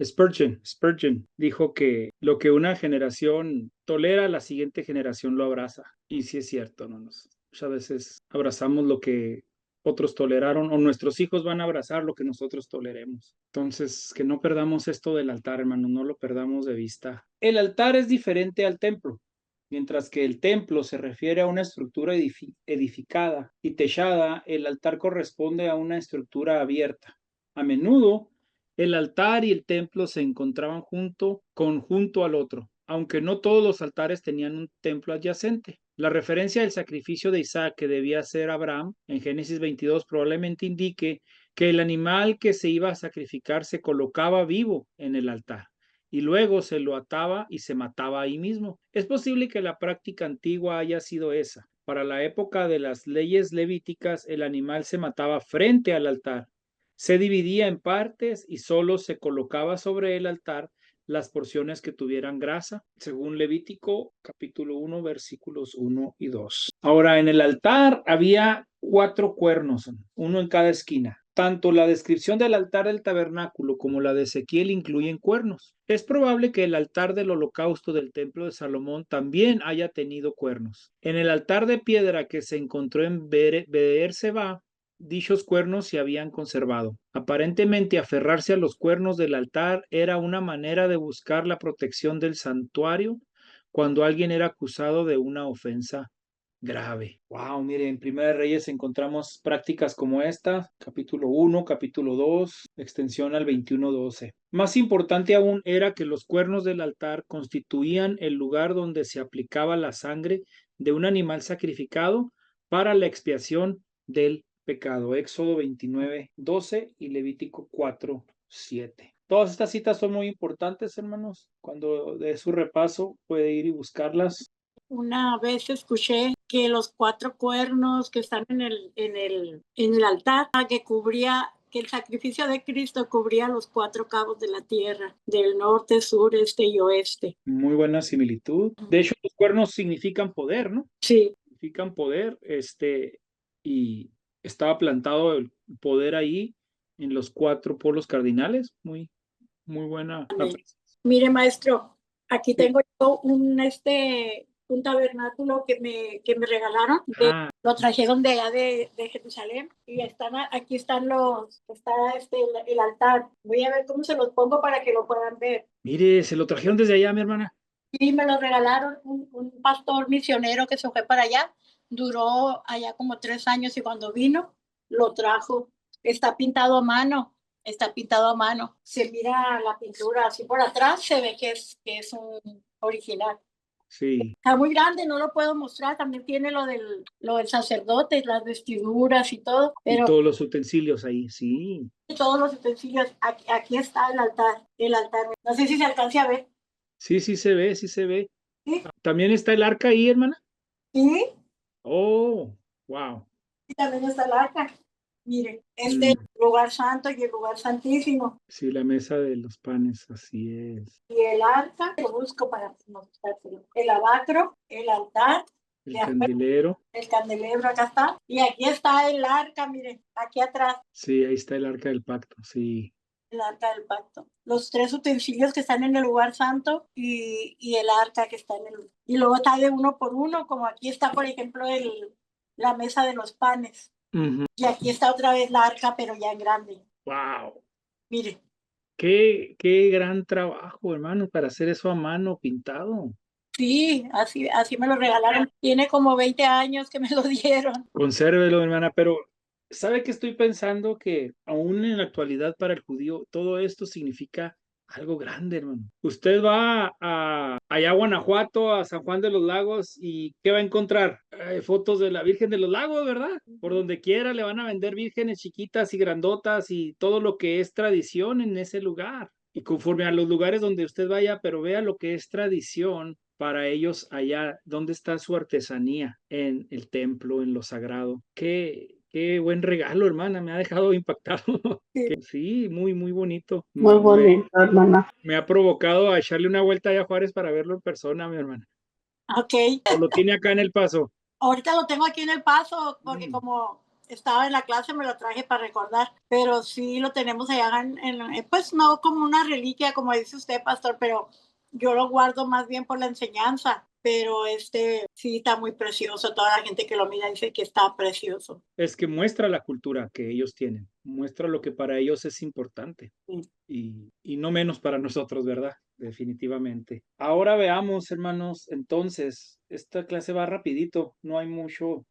Spurgeon dijo que lo que una generación tolera, la siguiente generación lo abraza. Y sí es cierto, ¿no? Muchas veces abrazamos lo que otros toleraron, o nuestros hijos van a abrazar lo que nosotros toleremos. Entonces, que no perdamos esto del altar, hermano, no lo perdamos de vista. El altar es diferente al templo. Mientras que el templo se refiere a una estructura edificada y techada, el altar corresponde a una estructura abierta. A menudo, el altar y el templo se encontraban junto al otro, aunque no todos los altares tenían un templo adyacente. La referencia del sacrificio de Isaac que debía hacer Abraham en Génesis 22 probablemente indique que el animal que se iba a sacrificar se colocaba vivo en el altar y luego se lo ataba y se mataba ahí mismo. Es posible que la práctica antigua haya sido esa. Para la época de las leyes levíticas, el animal se mataba frente al altar. Se dividía en partes y solo se colocaba sobre el altar las porciones que tuvieran grasa, según Levítico capítulo 1, versículos 1 y 2. Ahora, en el altar había 4 cuernos, uno en cada esquina. Tanto la descripción del altar del tabernáculo como la de Ezequiel incluyen cuernos. Es probable que el altar del holocausto del templo de Salomón también haya tenido cuernos. En el altar de piedra que se encontró en Beer-Seba, dichos cuernos se habían conservado. Aparentemente, aferrarse a los cuernos del altar era una manera de buscar la protección del santuario cuando alguien era acusado de una ofensa grave. Wow, mire, en Primera de Reyes encontramos prácticas como esta, capítulo 1, capítulo 2, extensión al 21:12. Más importante aún era que los cuernos del altar constituían el lugar donde se aplicaba la sangre de un animal sacrificado para la expiación del pecado. Éxodo 29:12 y Levítico 4:7. Todas estas citas son muy importantes, hermanos. Cuando de su repaso puede ir y buscarlas. Una vez escuché que los 4 cuernos que están en el altar, que el sacrificio de Cristo cubría los 4 cabos de la tierra, del norte, sur, este y oeste. Muy buena similitud. De hecho, los cuernos significan poder, ¿no? Sí. Significan poder, y estaba plantado el poder ahí en los 4 polos cardinales. Muy buena. Mire, maestro, aquí tengo yo un tabernáculo que me regalaron. Lo trajeron de allá de Jerusalén y aquí están el altar. Voy a ver cómo se los pongo para que lo puedan ver. Mire, se lo trajeron desde allá, mi hermana. Sí, me lo regalaron un pastor misionero que se fue para allá. Duró allá como 3 años y cuando vino, lo trajo. Está pintado a mano. Se mira la pintura así por atrás, se ve que es un original. Sí. Está muy grande, no lo puedo mostrar. También tiene lo del sacerdote, las vestiduras y todo. Pero y todos los utensilios ahí, sí. Todos los utensilios. Aquí está el altar. No sé si se alcance a ver. Sí, sí se ve. ¿Sí? ¿También está el arca ahí, hermana? Sí. Oh, wow. Y también está el arca. Mire, el lugar santo y el lugar santísimo. Sí, la mesa de los panes, así es. Y el arca, lo busco para mostrárselo. El abacro, el altar. El candelero. El candelero, acá está. Y aquí está el arca, mire, aquí atrás. Sí, ahí está el arca del pacto, sí. El arca del pacto. Los 3 utensilios que están en el lugar santo y el arca que está y luego está de uno por uno, como aquí está, por ejemplo, la mesa de los panes. Y aquí está otra vez la arca, pero ya en grande. Wow. Mire. Qué gran trabajo, hermano, para hacer eso a mano pintado. Sí, así me lo regalaron. Tiene como 20 años que me lo dieron. Consérvelo, hermana, pero ¿sabe qué estoy pensando? Que aún en la actualidad para el judío todo esto significa algo grande, hermano. Usted va allá a Guanajuato, a San Juan de los Lagos, y ¿qué va a encontrar? Fotos de la Virgen de los Lagos, ¿verdad? Por donde quiera le van a vender vírgenes chiquitas y grandotas y todo lo que es tradición en ese lugar. Y conforme a los lugares donde usted vaya, pero vea lo que es tradición para ellos allá, ¿dónde está su artesanía? En el templo, en lo sagrado. Qué buen regalo, hermana, me ha dejado impactado. Sí, muy bonito. Muy bonito, hermana. Me ha provocado a echarle una vuelta allá a Juárez para verlo en persona, mi hermana. Ok. ¿O lo tiene acá en El Paso? Ahorita lo tengo aquí en El Paso, porque como estaba en la clase me lo traje para recordar, pero sí lo tenemos allá pues no como una reliquia, como dice usted, pastor, pero yo lo guardo más bien por la enseñanza. Pero sí está muy precioso. Toda la gente que lo mira dice que está precioso. Es que muestra la cultura que ellos tienen, muestra lo que para ellos es importante. Y no menos para nosotros, ¿verdad? Definitivamente. Ahora veamos, hermanos, entonces, esta clase va rapidito, no hay mucho.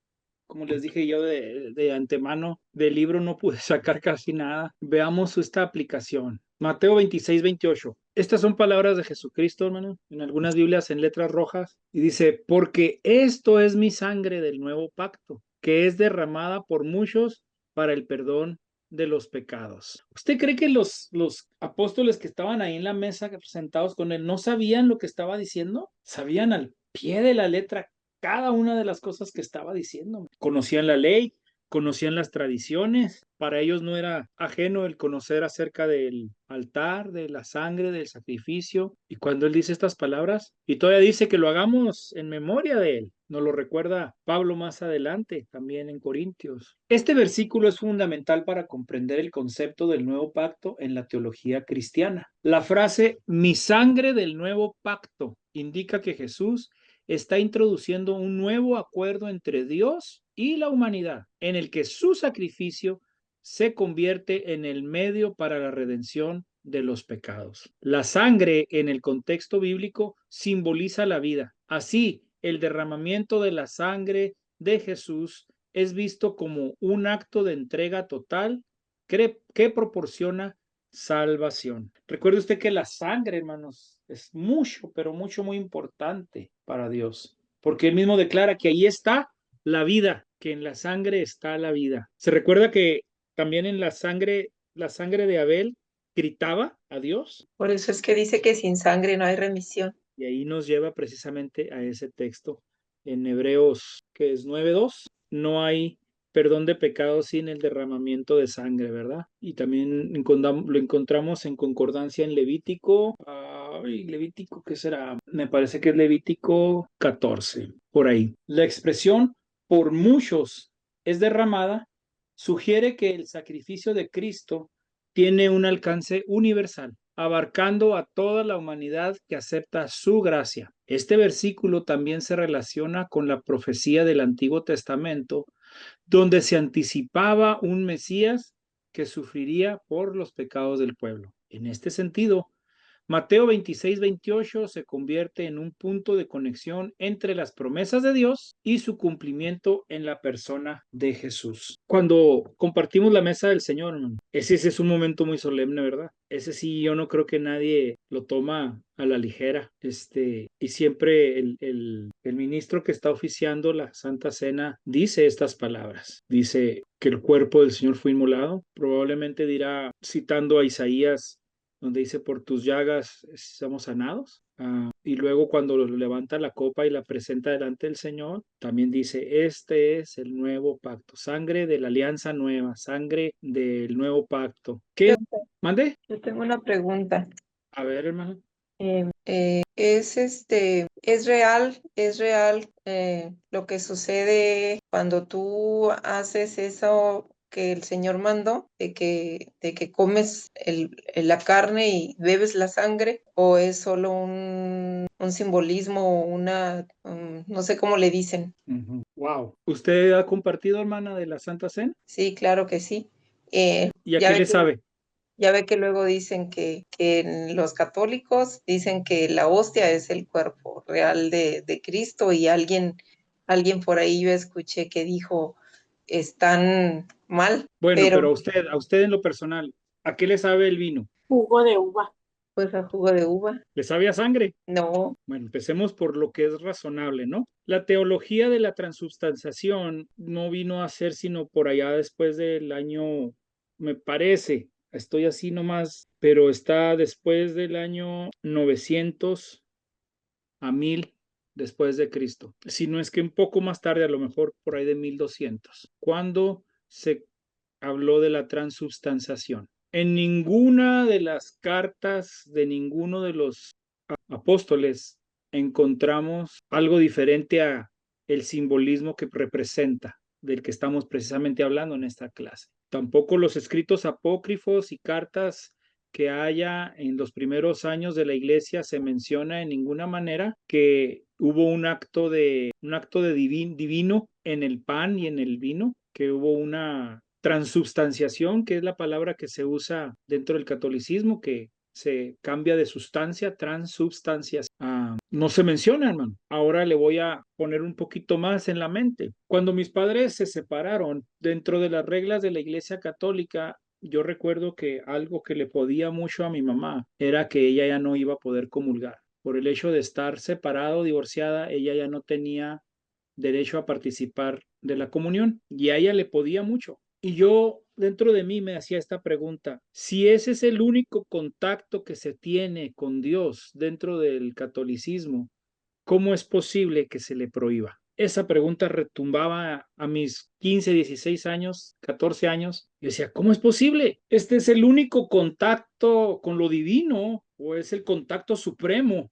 Como les dije yo de antemano, del libro no pude sacar casi nada. Veamos esta aplicación. Mateo 26:28. Estas son palabras de Jesucristo, hermano, en algunas Biblias en letras rojas. Y dice, porque esto es mi sangre del nuevo pacto, que es derramada por muchos para el perdón de los pecados. ¿Usted cree que los apóstoles que estaban ahí en la mesa sentados con él no sabían lo que estaba diciendo? Sabían al pie de la letra cada una de las cosas que estaba diciendo. Conocían la ley, conocían las tradiciones, para ellos no era ajeno el conocer acerca del altar, de la sangre, del sacrificio. Y cuando él dice estas palabras, y todavía dice que lo hagamos en memoria de él, nos lo recuerda Pablo más adelante, también en Corintios. Este versículo es fundamental para comprender el concepto del nuevo pacto en la teología cristiana. La frase "mi sangre del nuevo pacto" indica que Jesús está introduciendo un nuevo acuerdo entre Dios y la humanidad, en el que su sacrificio se convierte en el medio para la redención de los pecados. La sangre en el contexto bíblico simboliza la vida. Así, el derramamiento de la sangre de Jesús es visto como un acto de entrega total que proporciona salvación. Recuerde usted que la sangre, hermanos, es mucho, pero mucho, muy importante para Dios, porque él mismo declara que ahí está la vida, que en la sangre está la vida. Se recuerda que también en la sangre de Abel gritaba a Dios, Por eso es que dice que sin sangre no hay remisión. y ahí nos lleva precisamente a ese texto en Hebreos, que es 9:2. No hay perdón de pecados sin el derramamiento de sangre, ¿verdad? Y también lo encontramos en concordancia en Levítico. Levítico, ¿qué será? Me parece que es Levítico 14, por ahí. La expresión "por muchos es derramada" sugiere que el sacrificio de Cristo tiene un alcance universal, abarcando a toda la humanidad que acepta su gracia. Este versículo también se relaciona con la profecía del Antiguo Testamento, donde se anticipaba un Mesías que sufriría por los pecados del pueblo. En este sentido, Mateo 26-28 se convierte en un punto de conexión entre las promesas de Dios y su cumplimiento en la persona de Jesús. Cuando compartimos la mesa del Señor, ese es un momento muy solemne, ¿verdad? Ese sí, yo no creo que nadie lo toma a la ligera. Y siempre el ministro que está oficiando la Santa Cena dice estas palabras. Dice que el cuerpo del Señor fue inmolado. Probablemente dirá, citando a Isaías, donde dice: "por tus llagas somos sanados". Y luego cuando levanta la copa y la presenta delante del Señor, también dice: "este es el nuevo pacto, sangre de la alianza nueva, sangre del nuevo pacto". ¿Qué? ¿Mande? Yo tengo una pregunta. A ver, hermano. Es real lo que sucede cuando tú haces eso que el Señor mandó, de que comes la carne y bebes la sangre, o es solo un simbolismo, no sé cómo le dicen? Wow. ¿Usted ha compartido, hermana, de la Santa Cena? Sí, claro que sí. ¿Y a Ya qué ve le que sabe? Ya ve que luego dicen que en los católicos dicen que la hostia es el cuerpo real de Cristo, y alguien por ahí yo escuché que dijo, están mal, Bueno, pero pero a usted en lo personal, ¿a qué le sabe el vino? Jugo de uva. pues a jugo de uva. ¿Le sabe a sangre? No, Bueno, empecemos por lo que es razonable, ¿no? La teología de la transubstanciación no vino a ser sino por allá después del año, me parece, estoy así nomás, pero está después del año 900 a 1000 después de Cristo. Si no es que un poco más tarde, a lo mejor por ahí de 1200, cuando se habló de la transubstanciación. En ninguna de las cartas de ninguno de los apóstoles encontramos algo diferente a el simbolismo que representa, del que estamos precisamente hablando en esta clase. Tampoco los escritos apócrifos y cartas que haya en los primeros años de la iglesia se menciona en ninguna manera que hubo un acto divino en el pan y en el vino, que hubo una transubstanciación, que es la palabra que se usa dentro del catolicismo, que se cambia de sustancia, transubstancias. No se menciona, hermano. Ahora le voy a poner un poquito más en la mente. Cuando mis padres se separaron, dentro de las reglas de la Iglesia Católica, yo recuerdo que algo que le podía mucho a mi mamá era que ella ya no iba a poder comulgar. Por el hecho de estar separado, divorciada, ella ya no tenía derecho a participar de la comunión, y a ella le podía mucho. Y yo dentro de mí me hacía esta pregunta: si ese es el único contacto que se tiene con Dios dentro del catolicismo, ¿cómo es posible que se le prohíba? esa pregunta retumbaba a mis 15, 16 años, 14 años. Y decía, ¿cómo es posible? Este es el único contacto con lo divino, o es el contacto supremo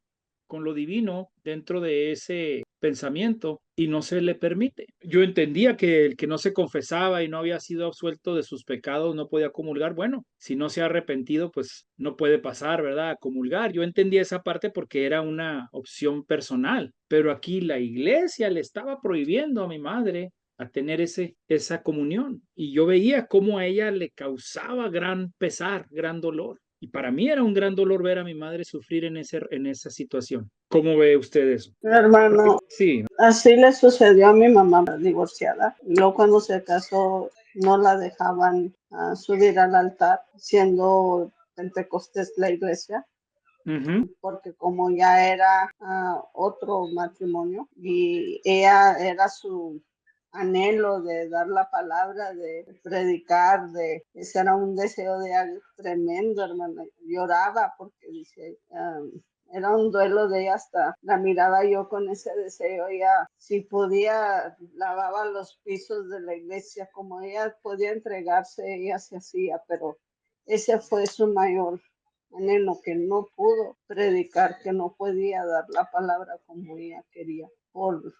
con lo divino dentro de ese pensamiento, y no se le permite. Yo entendía que el que no se confesaba y no había sido absuelto de sus pecados no podía comulgar. Bueno, si no se ha arrepentido, pues no puede pasar, ¿verdad?, a comulgar. Yo entendía esa parte porque era una opción personal, pero aquí la iglesia le estaba prohibiendo a mi madre a tener esa comunión, y yo veía cómo a ella le causaba gran pesar, gran dolor. Y para mí era un gran dolor ver a mi madre sufrir en esa situación. ¿Cómo ve usted eso? Hermano, Sí. así le sucedió a mi mamá divorciada. Luego cuando se casó no la dejaban subir al altar, siendo Pentecostés la iglesia, porque como ya era otro matrimonio y ella era su anhelo de dar la palabra, de predicar, ese era un deseo de algo tremendo, hermano. Lloraba porque dice, era un duelo de ella, hasta la miraba yo con ese deseo. Ella, si podía, lavaba los pisos de la iglesia, como ella podía entregarse, ella se hacía, pero ese fue su mayor anhelo, que no pudo predicar, que no podía dar la palabra como ella quería, por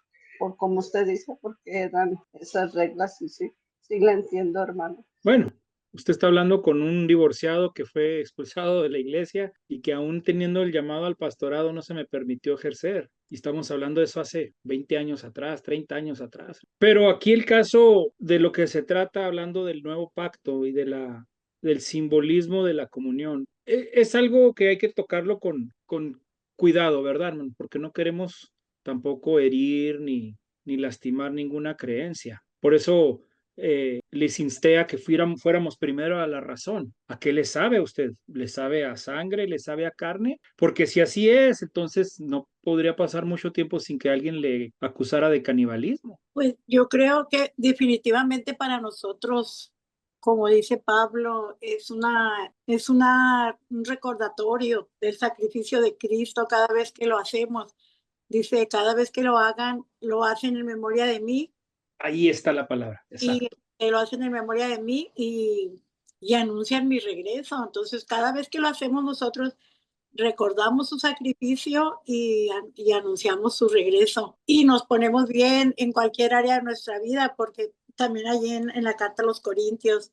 como usted dice, porque eran esas reglas. Y sí la entiendo, hermano. Bueno, usted está hablando con un divorciado que fue expulsado de la iglesia y que aún teniendo el llamado al pastorado no se me permitió ejercer. Y estamos hablando de eso hace 20 años atrás, 30 años atrás. Pero aquí el caso de lo que se trata, hablando del nuevo pacto y del simbolismo de la comunión, es algo que hay que tocarlo con cuidado, ¿verdad, hermano? Porque no queremos tampoco herir ni lastimar ninguna creencia. Por eso les insté a que fuéramos primero a la razón. ¿A qué le sabe a usted? ¿Le sabe a sangre? ¿Le sabe a carne? Porque si así es, entonces no podría pasar mucho tiempo sin que alguien le acusara de canibalismo. Pues yo creo que definitivamente para nosotros, como dice Pablo, un recordatorio del sacrificio de Cristo cada vez que lo hacemos. Dice, cada vez que lo hagan, lo hacen en memoria de mí. Ahí está la palabra, exacto. Y lo hacen en memoria de mí y anuncian mi regreso. Entonces, cada vez que lo hacemos nosotros, recordamos su sacrificio y anunciamos su regreso. Y nos ponemos bien en cualquier área de nuestra vida, porque también allí en la carta a los Corintios,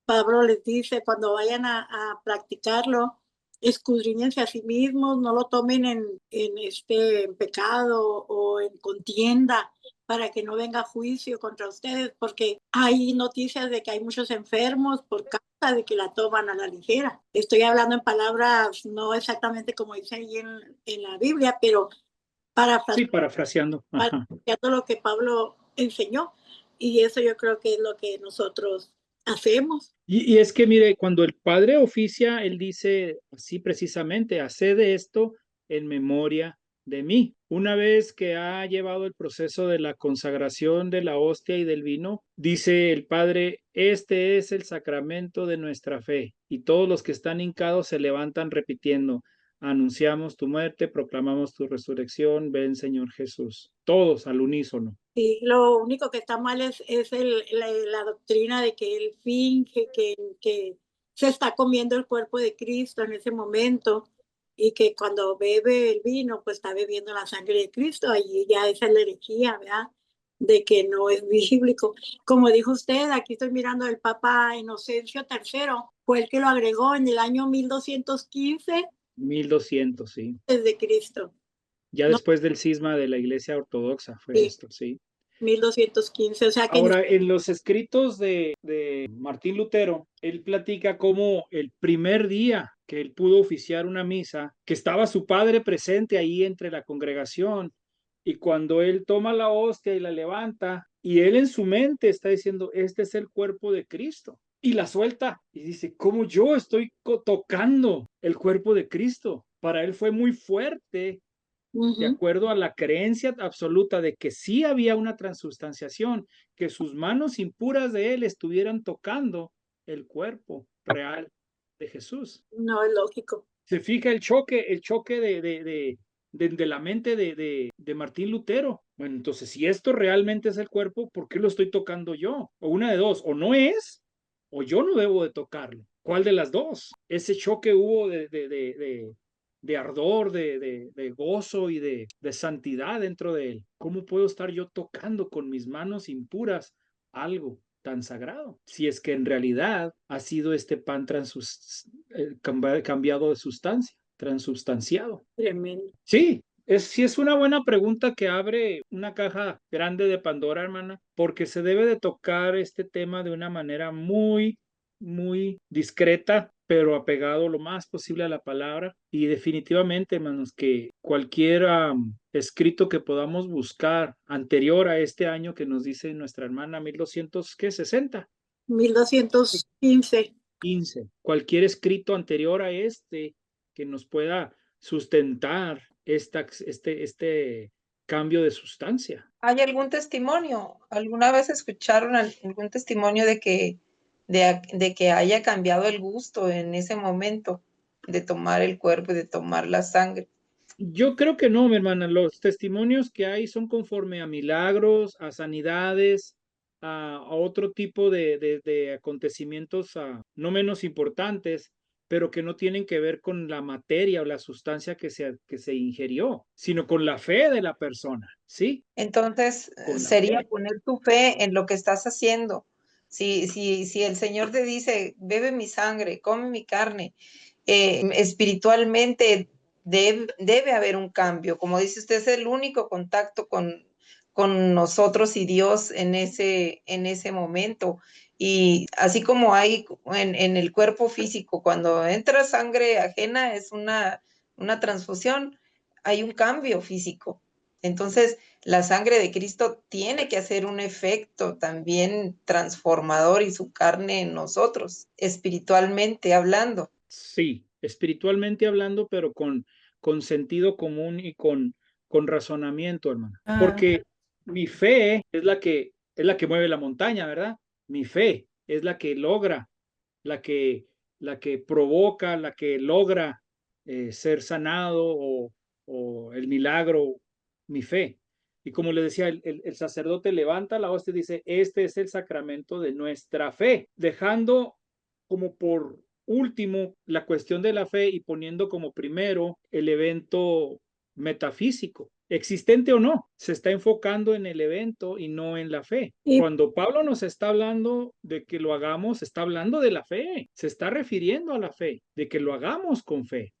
Pablo les dice, cuando vayan a practicarlo, escudriñense a sí mismos, no lo tomen en pecado o en contienda, para que no venga juicio contra ustedes, porque hay noticias de que hay muchos enfermos por causa de que la toman a la ligera. Estoy hablando en palabras no exactamente como dice ahí en la Biblia, pero parafraseando lo que Pablo enseñó. Y eso yo creo que es lo que nosotros hacemos. Y es que, mire, cuando el Padre oficia, él dice así precisamente, haced esto en memoria de mí. Una vez que ha llevado el proceso de la consagración de la hostia y del vino, dice el Padre, este es el sacramento de nuestra fe. Y todos los que están hincados se levantan repitiendo, anunciamos tu muerte, proclamamos tu resurrección, ven Señor Jesús. Todos al unísono. Sí, lo único que está mal es la doctrina de que él finge que se está comiendo el cuerpo de Cristo en ese momento, y que cuando bebe el vino, pues está bebiendo la sangre de Cristo. Allí ya esa es la herejía, ¿verdad? De que no es bíblico. Como dijo usted, aquí estoy mirando el Papa Inocencio III, fue el que lo agregó en el año 1215. 1200, sí. Desde Cristo. Ya después del cisma de la Iglesia Ortodoxa fue esto, sí. 1215, o sea que... Ahora, en los escritos de Martín Lutero, él platica cómo el primer día que él pudo oficiar una misa, que estaba su padre presente ahí entre la congregación, y cuando él toma la hostia y la levanta, y él en su mente está diciendo, este es el cuerpo de Cristo, y la suelta, y dice, ¿cómo yo estoy tocando el cuerpo de Cristo? Para él fue muy fuerte, de acuerdo a la creencia absoluta de que sí había una transubstanciación, que sus manos impuras de él estuvieran tocando el cuerpo real de Jesús. No es lógico. Se fija el choque de la mente de Martín Lutero. Bueno, entonces, si esto realmente es el cuerpo, ¿por qué lo estoy tocando yo? O una de dos, o no es, o yo no debo de tocarlo. ¿Cuál de las dos? Ese choque hubo de ardor, de gozo y de santidad dentro de él. ¿Cómo puedo estar yo tocando con mis manos impuras algo tan sagrado? Si es que en realidad ha sido este pan cambiado de sustancia, transubstanciado. Tremendo. Sí, sí es una buena pregunta que abre una caja grande de Pandora, hermana, porque se debe de tocar este tema de una manera muy, muy discreta, pero apegado lo más posible a la palabra. Y definitivamente, hermanos, que cualquier escrito que podamos buscar anterior a este año que nos dice nuestra hermana 1260. 1215. 15. Cualquier escrito anterior a este que nos pueda sustentar este cambio de sustancia. ¿Hay algún testimonio? ¿Alguna vez escucharon algún testimonio de que haya cambiado el gusto en ese momento de tomar el cuerpo y de tomar la sangre? Yo creo que no, mi hermana. Los testimonios que hay son conforme a milagros, a sanidades, a otro tipo de acontecimientos no menos importantes, pero que no tienen que ver con la materia o la sustancia que se ingirió, sino con la fe de la persona, ¿sí? Entonces, sería poner tu fe en lo que estás haciendo. Si el Señor te dice, bebe mi sangre, come mi carne, espiritualmente debe haber un cambio. Como dice usted, es el único contacto con nosotros y Dios en ese momento. Y así como hay en el cuerpo físico, cuando entra sangre ajena es una transfusión, hay un cambio físico. Entonces, la sangre de Cristo tiene que hacer un efecto también transformador y su carne en nosotros, espiritualmente hablando. Sí, espiritualmente hablando, pero con sentido común y con razonamiento, hermano. Porque mi fe es la que mueve la montaña, ¿verdad? Mi fe es la que logra, la que provoca, la que logra ser sanado o el milagro, mi fe. Y como le decía, el sacerdote levanta la hostia y dice, este es el sacramento de nuestra fe, dejando como por último la cuestión de la fe y poniendo como primero el evento metafísico, existente o no, se está enfocando en el evento y no en la fe. Cuando Pablo nos está hablando de que lo hagamos, está hablando de la fe, se está refiriendo a la fe, de que lo hagamos con fe,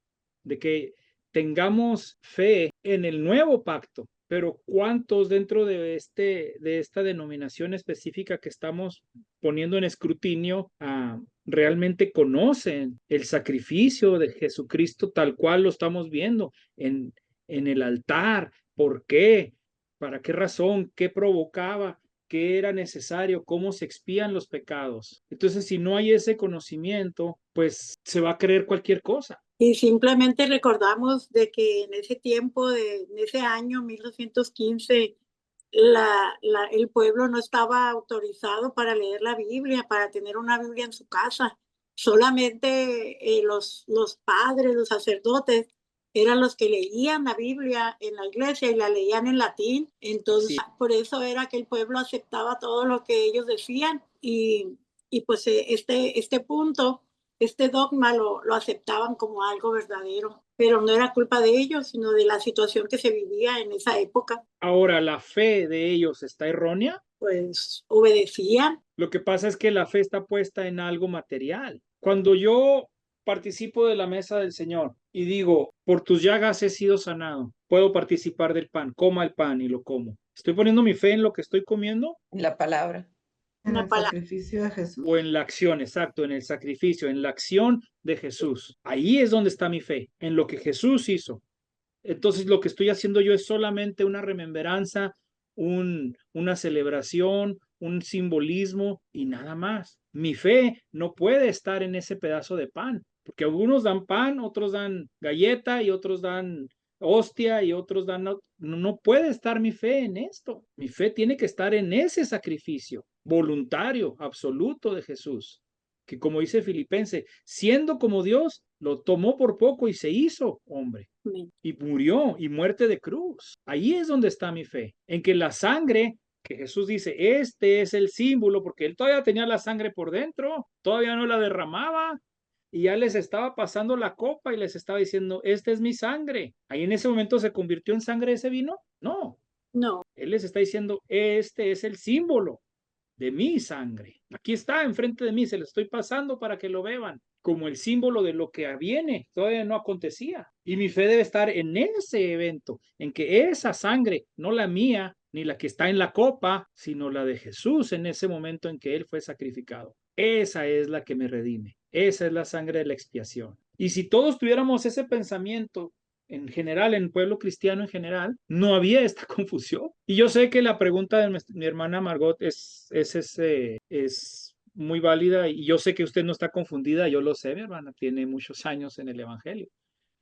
de que tengamos fe en el nuevo pacto. Pero ¿cuántos dentro de esta denominación específica que estamos poniendo en escrutinio realmente conocen el sacrificio de Jesucristo tal cual lo estamos viendo en el altar? ¿Por qué? ¿Para qué razón? ¿Qué provocaba? ¿Qué era necesario? ¿Cómo se expían los pecados? Entonces, si no hay ese conocimiento, pues se va a creer cualquier cosa. Y simplemente recordamos de que en ese tiempo, en ese año 1215, el pueblo no estaba autorizado para leer la Biblia, para tener una Biblia en su casa. Solamente los padres, los sacerdotes, eran los que leían la Biblia en la iglesia y la leían en latín. Entonces, por eso era que el pueblo aceptaba todo lo que ellos decían y pues este punto, este dogma lo aceptaban como algo verdadero, pero no era culpa de ellos, sino de la situación que se vivía en esa época. Ahora, ¿la fe de ellos está errónea? Pues obedecían. Lo que pasa es que la fe está puesta en algo material. Cuando yo participo de la mesa del Señor y digo, por tus llagas he sido sanado, puedo participar del pan, coma el pan y lo como. ¿Estoy poniendo mi fe en lo que estoy comiendo? En la palabra. En el sacrificio de Jesús. O en la acción, exacto, en el sacrificio, en la acción de Jesús. Ahí es donde está mi fe, en lo que Jesús hizo. Entonces lo que estoy haciendo yo es solamente una remembranza, una celebración, un simbolismo y nada más. Mi fe no puede estar en ese pedazo de pan, porque algunos dan pan, otros dan galleta y otros dan hostia y otros dan... No puede estar mi fe en esto. Mi fe tiene que estar en ese sacrificio voluntario, absoluto de Jesús, que como dice Filipense, siendo como Dios, lo tomó por poco y se hizo hombre. Y murió, y muerte de cruz. Ahí es donde está mi fe, en que la sangre que Jesús dice, este es el símbolo, porque él todavía tenía la sangre por dentro, todavía no la derramaba, y ya les estaba pasando la copa y les estaba diciendo, esta es mi sangre. Ahí en ese momento se convirtió en sangre ese vino. No, él les está diciendo, este es el símbolo de mi sangre. Aquí está enfrente de mí, se lo estoy pasando para que lo beban, como el símbolo de lo que viene, todavía no acontecía. Y mi fe debe estar en ese evento, en que esa sangre, no la mía, ni la que está en la copa, sino la de Jesús en ese momento en que Él fue sacrificado. Esa es la que me redime. Esa es la sangre de la expiación. Y si todos tuviéramos ese pensamiento, en general, en el pueblo cristiano en general, no había esta confusión. Y yo sé que la pregunta de mi hermana Margot es muy válida y yo sé que usted no está confundida, yo lo sé, mi hermana, tiene muchos años en el Evangelio.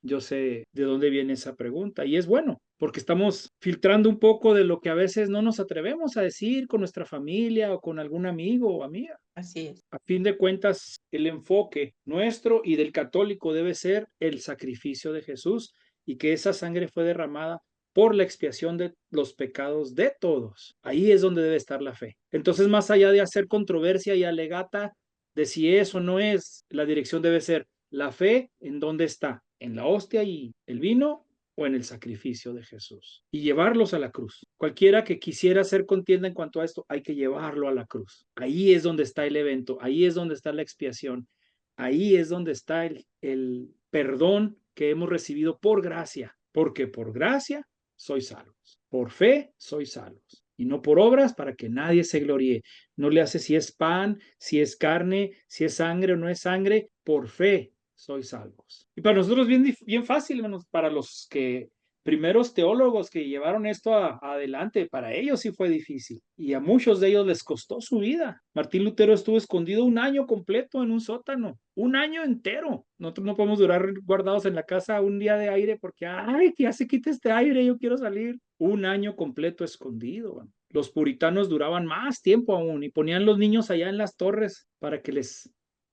Yo sé de dónde viene esa pregunta y es bueno, porque estamos filtrando un poco de lo que a veces no nos atrevemos a decir con nuestra familia o con algún amigo o amiga. Así es. A fin de cuentas, el enfoque nuestro y del católico debe ser el sacrificio de Jesús y que esa sangre fue derramada por la expiación de los pecados de todos. Ahí es donde debe estar la fe. Entonces, más allá de hacer controversia y alegata de si es o no es, la dirección debe ser la fe en dónde está, en la hostia y el vino o en el sacrificio de Jesús y llevarlos a la cruz. Cualquiera que quisiera hacer contienda en cuanto a esto, hay que llevarlo a la cruz. Ahí es donde está el evento, ahí es donde está la expiación, ahí es donde está el perdón que hemos recibido por gracia, porque por gracia sois salvos, por fe sois salvos. Y no por obras para que nadie se gloríe. No le hace si es pan, si es carne, si es sangre o no es sangre, por fe sois salvos. Y para nosotros bien fácil, hermanos, para los primeros teólogos que llevaron esto adelante, para ellos sí fue difícil. Y a muchos de ellos les costó su vida. Martín Lutero estuvo escondido un año completo en un sótano, un año entero. Nosotros no podemos durar guardados en la casa un día de aire porque, ay, que ya se quite este aire, yo quiero salir. Un año completo escondido. Bueno. Los puritanos duraban más tiempo aún y ponían los niños allá en las torres para que les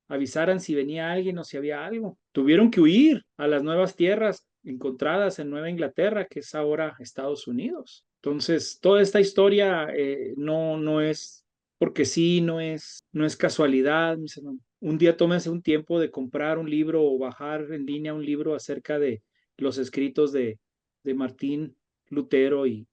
avisaran si venía alguien o si había algo. Tuvieron que huir a las nuevas tierras encontradas en Nueva Inglaterra, que es ahora Estados Unidos. Entonces, toda esta historia no es porque sí, no es casualidad, mis hermanos. Un día tómense un tiempo de comprar un libro o bajar en línea un libro acerca de los escritos de Martín Lutero y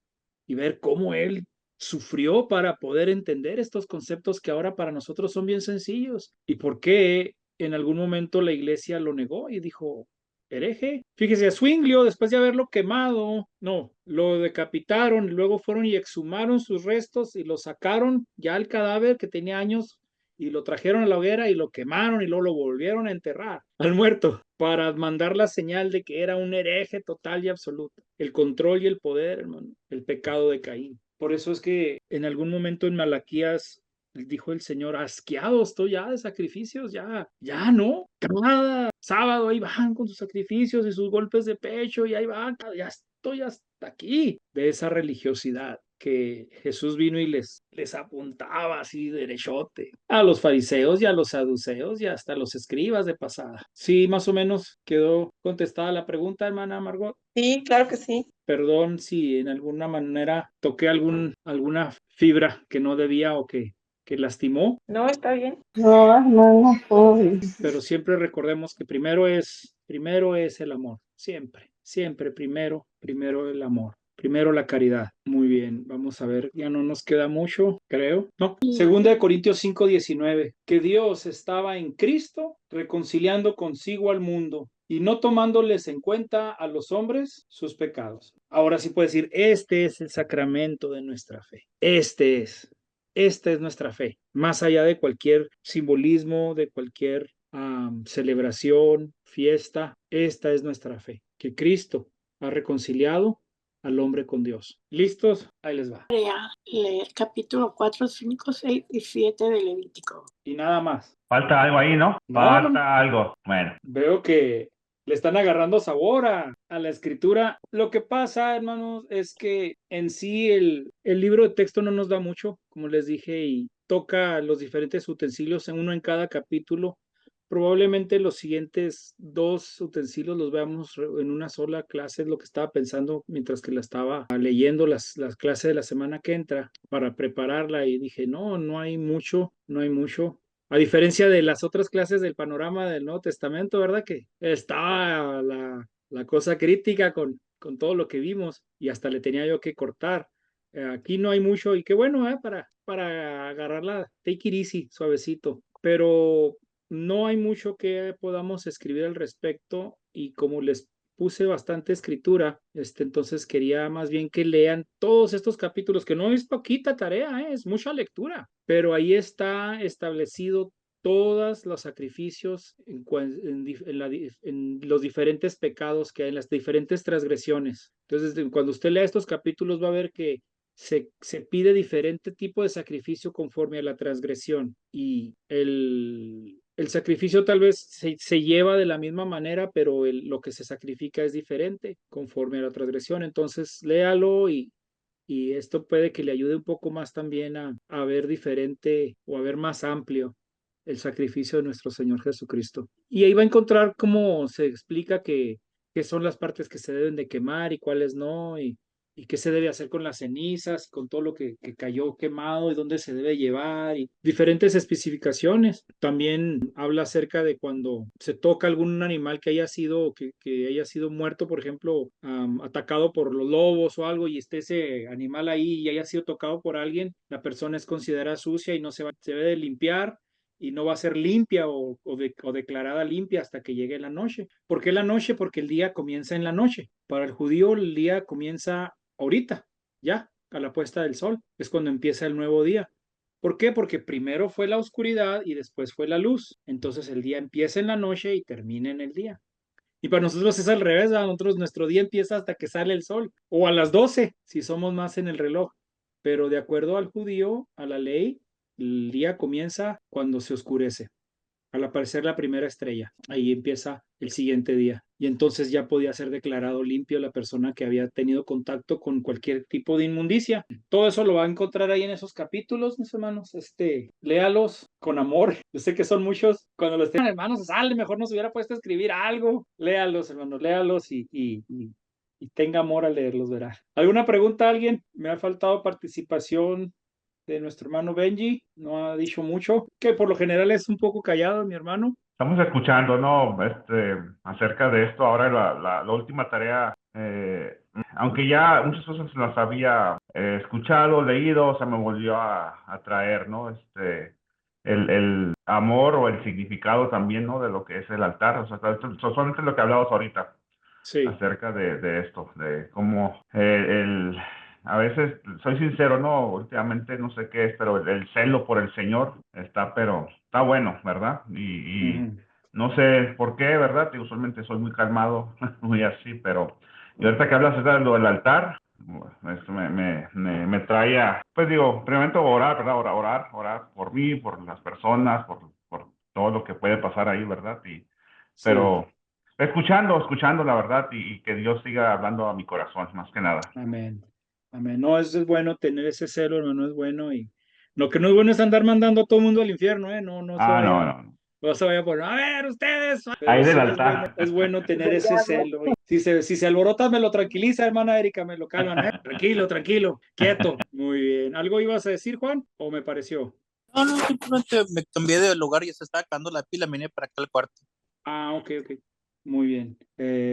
ver cómo él sufrió para poder entender estos conceptos que ahora para nosotros son bien sencillos. ¿Y por qué en algún momento la iglesia lo negó y dijo, hereje? Fíjese, a Zwinglio, después de haberlo quemado, no, lo decapitaron y luego fueron y exhumaron sus restos y lo sacaron ya el cadáver que tenía años y lo trajeron a la hoguera y lo quemaron y luego lo volvieron a enterrar al muerto para mandar la señal de que era un hereje total y absoluto. El control y el poder, hermano, el pecado de Caín. Por eso es que en algún momento en Malaquías dijo el Señor, asqueado estoy ya de sacrificios, ya no. Cada sábado ahí van con sus sacrificios y sus golpes de pecho y ahí van, ya estoy hasta aquí de esa religiosidad que Jesús vino y les apuntaba así derechote a los fariseos y a los saduceos y hasta a los escribas de pasada. Sí, más o menos quedó contestada la pregunta, hermana Margot. Sí, claro que sí. Perdón si en alguna manera toqué alguna fibra que no debía o que lastimó. No, está bien. No, Pero siempre recordemos que primero es el amor. Siempre primero el amor. Primero la caridad. Muy bien, vamos a ver, ya no nos queda mucho, creo. No, 2 Corintios 5:19, que Dios estaba en Cristo reconciliando consigo al mundo y no tomándoles en cuenta a los hombres sus pecados. Ahora sí puede decir, este es el sacramento de nuestra fe. Esta es nuestra fe, más allá de cualquier simbolismo, de cualquier celebración, fiesta, esta es nuestra fe, que Cristo ha reconciliado al hombre con Dios. ¿Listos? Ahí les va. Leer capítulo 4, 5, 6 y 7 de Levítico. Y nada más. Falta algo ahí, ¿no? Falta algo. Bueno. Veo que le están agarrando sabor a la escritura. Lo que pasa, hermanos, es que en sí el libro de texto no nos da mucho, como les dije, y toca los diferentes utensilios, uno en cada capítulo. Probablemente los siguientes 2 utensilios los veamos en una sola clase, es lo que estaba pensando mientras que la estaba leyendo las clases de la semana que entra para prepararla, y dije, no hay mucho. A diferencia de las otras clases del panorama del Nuevo Testamento, ¿verdad? Que estaba la cosa crítica con todo lo que vimos y hasta le tenía yo que cortar. Aquí no hay mucho y qué bueno, para agarrarla, take it easy, suavecito. Pero no hay mucho que podamos escribir al respecto, y como les puse bastante escritura, entonces quería más bien que lean todos estos capítulos, que no es poquita tarea, es mucha lectura, pero ahí está establecido todos los sacrificios en los diferentes pecados que hay, en las diferentes transgresiones. Entonces, cuando usted lea estos capítulos va a ver que se pide diferente tipo de sacrificio conforme a la transgresión, y el sacrificio tal vez se lleva de la misma manera, pero lo que se sacrifica es diferente conforme a la transgresión. Entonces, léalo, y esto puede que le ayude un poco más también a ver diferente o a ver más amplio el sacrificio de nuestro Señor Jesucristo. Y ahí va a encontrar cómo se explica qué son las partes que se deben de quemar y cuáles no, y qué se debe hacer con las cenizas, con todo lo que cayó quemado y dónde se debe llevar, y diferentes especificaciones. También habla acerca de cuando se toca algún animal que haya sido muerto, por ejemplo, atacado por los lobos o algo, y esté ese animal ahí y haya sido tocado por alguien, la persona es considerada sucia y se debe de limpiar, y no va a ser limpia o declarada limpia hasta que llegue la noche. ¿Por qué la noche? Porque el día comienza en la noche. Para el judío el día comienza ahorita, ya, a la puesta del sol. Es cuando empieza el nuevo día. ¿Por qué? Porque primero fue la oscuridad y después fue la luz. Entonces el día empieza en la noche y termina en el día. Y para nosotros es al revés, ¿verdad? Nuestro día empieza hasta que sale el sol, o a las 12, si somos más en el reloj. Pero de acuerdo al judío, a la ley, el día comienza cuando se oscurece, al aparecer la primera estrella. Ahí empieza el siguiente día. Y entonces ya podía ser declarado limpio la persona que había tenido contacto con cualquier tipo de inmundicia. Todo eso lo va a encontrar ahí en esos capítulos, mis hermanos. Léalos con amor. Yo sé que son muchos. Cuando los tengan, hermanos, sale, mejor nos hubiera puesto a escribir algo. Léalos, hermanos, léalos, y tenga amor al leerlos, verá. ¿Alguna pregunta a alguien? Me ha faltado participación de nuestro hermano Benji, no ha dicho mucho, que por lo general es un poco callado, mi hermano. Estamos escuchando, ¿no? Acerca de esto. Ahora la última tarea, aunque ya muchas cosas las había escuchado, leído, o sea, me volvió a traer, ¿no? El amor o el significado también, ¿no? De lo que es el altar. O sea, solamente lo que hablamos ahorita. Sí. Acerca de esto, de cómo a veces, soy sincero, no, últimamente no sé qué es, pero el celo por el Señor pero está bueno, ¿verdad? Y no sé por qué, ¿verdad? Y usualmente soy muy calmado, muy así, pero y ahorita que hablas de lo del altar, esto me trae a, pues digo, primero orar, ¿verdad? Orar por mí, por las personas, por todo lo que puede pasar ahí, ¿verdad? Pero escuchando la verdad, y que Dios siga hablando a mi corazón, más que nada. Amén. Amén. No, es bueno tener ese celo, hermano, es bueno. Y lo que no es bueno es andar mandando a todo el mundo al infierno, ¿eh? No se vaya. No se vaya a poner, a ver, ustedes. Ahí del altar. Es bueno tener ese celo. Y si se alborota, me lo tranquiliza, hermana Erika, me lo calman, ¿eh? Tranquilo, quieto. Muy bien. ¿Algo ibas a decir, Juan? ¿O me pareció? No, simplemente me cambié de lugar y se estaba acabando la pila, me vine para acá al cuarto. Ah, ok. Muy bien.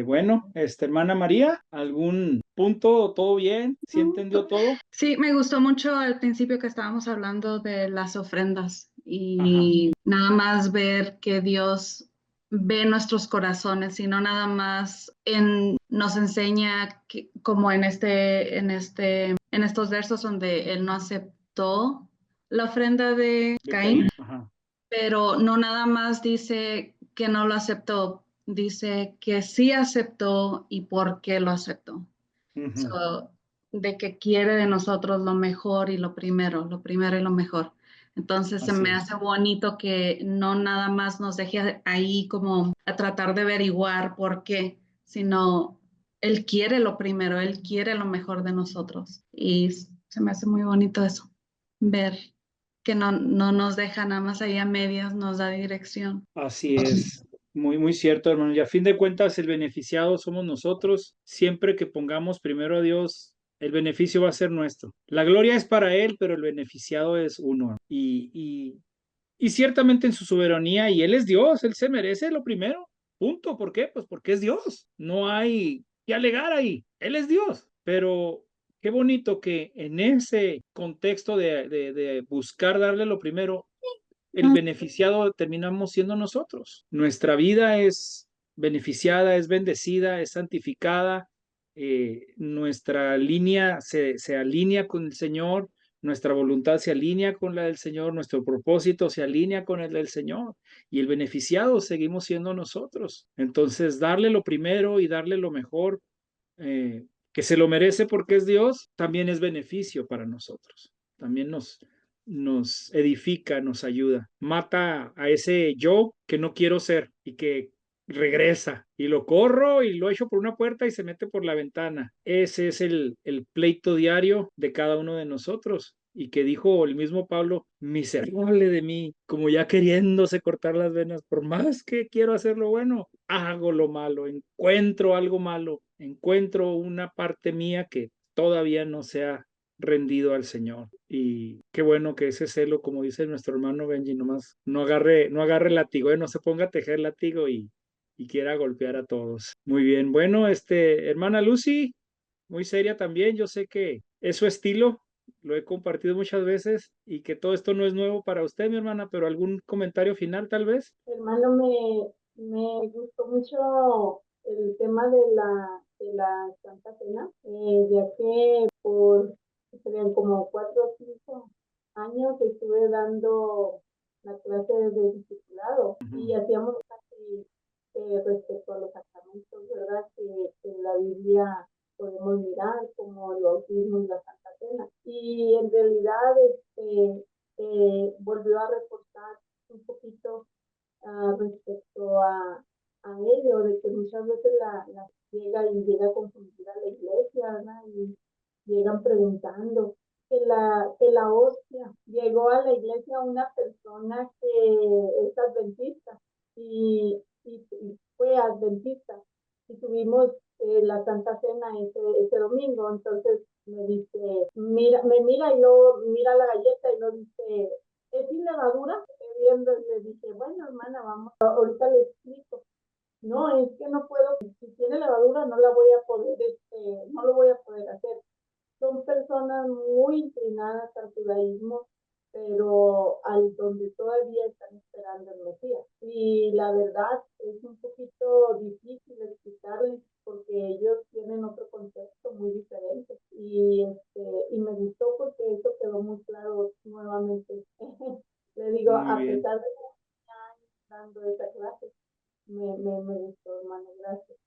Bueno, hermana María, ¿algún punto? ¿Todo bien? ¿Sí entendió todo? Sí, me gustó mucho al principio que estábamos hablando de las ofrendas y nada más ver que Dios ve nuestros corazones y no nada más nos enseña como en estos versos donde Él no aceptó la ofrenda de Caín, pero no nada más dice que no lo aceptó, dice que sí aceptó y por qué lo aceptó. So, de que quiere de nosotros lo mejor y lo primero y lo mejor. Entonces se me hace bonito que no nada más nos deje ahí como a tratar de averiguar por qué, sino Él quiere lo primero, Él quiere lo mejor de nosotros. Y se me hace muy bonito eso, ver que no nos deja nada más ahí a medias, nos da dirección. Así es, muy, muy cierto, hermano. Y a fin de cuentas, el beneficiado somos nosotros. Siempre que pongamos primero a Dios, el beneficio va a ser nuestro. La gloria es para Él, pero el beneficiado es uno. Y ciertamente en su soberanía, y Él es Dios, Él se merece lo primero. Punto. ¿Por qué? Pues porque es Dios. No hay que alegar ahí. Él es Dios. Pero qué bonito que en ese contexto de buscar darle lo primero, el beneficiado terminamos siendo nosotros. Nuestra vida es beneficiada, es bendecida, es santificada. Nuestra línea se alinea con el Señor, nuestra voluntad se alinea con la del Señor, nuestro propósito se alinea con el del Señor y el beneficiado seguimos siendo nosotros. Entonces, darle lo primero y darle lo mejor, que se lo merece porque es Dios, también es beneficio para nosotros. También nos edifica, nos ayuda. Mata a ese yo que no quiero ser y que regresa y lo corro y lo echo por una puerta y se mete por la ventana. Ese es el pleito diario de cada uno de nosotros. Y que dijo el mismo Pablo, miserable de mí, como ya queriéndose cortar las venas, por más que quiero hacer lo bueno, hago lo malo, encuentro algo malo, encuentro una parte mía que todavía no se ha rendido al Señor. Y qué bueno que ese celo, como dice nuestro hermano Benji, nomás no agarre látigo, no se ponga a tejer látigo y quiera golpear a todos. Muy bien, bueno, hermana Lucy, muy seria también, yo sé que es su estilo, lo he compartido muchas veces y que todo esto no es nuevo para usted, mi hermana, pero algún comentario final tal vez. Hermano, me gustó mucho el tema de la Santa Cena, ya que serían como 4 o 5 años estuve dando la clase de discipulado y hacíamos casi respecto a los sacramentos, ¿verdad? Que en la Biblia podemos mirar como el bautismo y la Santa Cena. Y en realidad volvió a reforzar un poquito respecto a ello, de que muchas veces la llega confundida a la iglesia, ¿verdad? Y llegan preguntando que la hostia llegó a la iglesia una persona que es adventista y fue adventista y tuvimos la Santa Cena ese domingo. Entonces me dice, me mira y luego mira la galleta y luego dice, ¿es sin levadura? Viendo, y le dije, bueno, hermana, vamos, ahorita le explico. No, es que no puedo, si tiene levadura no la voy a poder, no lo voy a poder hacer. Son personas muy inclinadas al judaísmo, pero donde todavía están esperando el Mesías. Y la verdad es un poquito difícil explicarles porque ellos tienen otro concepto muy diferente. Y me gustó porque eso quedó muy claro nuevamente. Le digo, a pesar de que están dando esa clase, me gustó, hermano, gracias.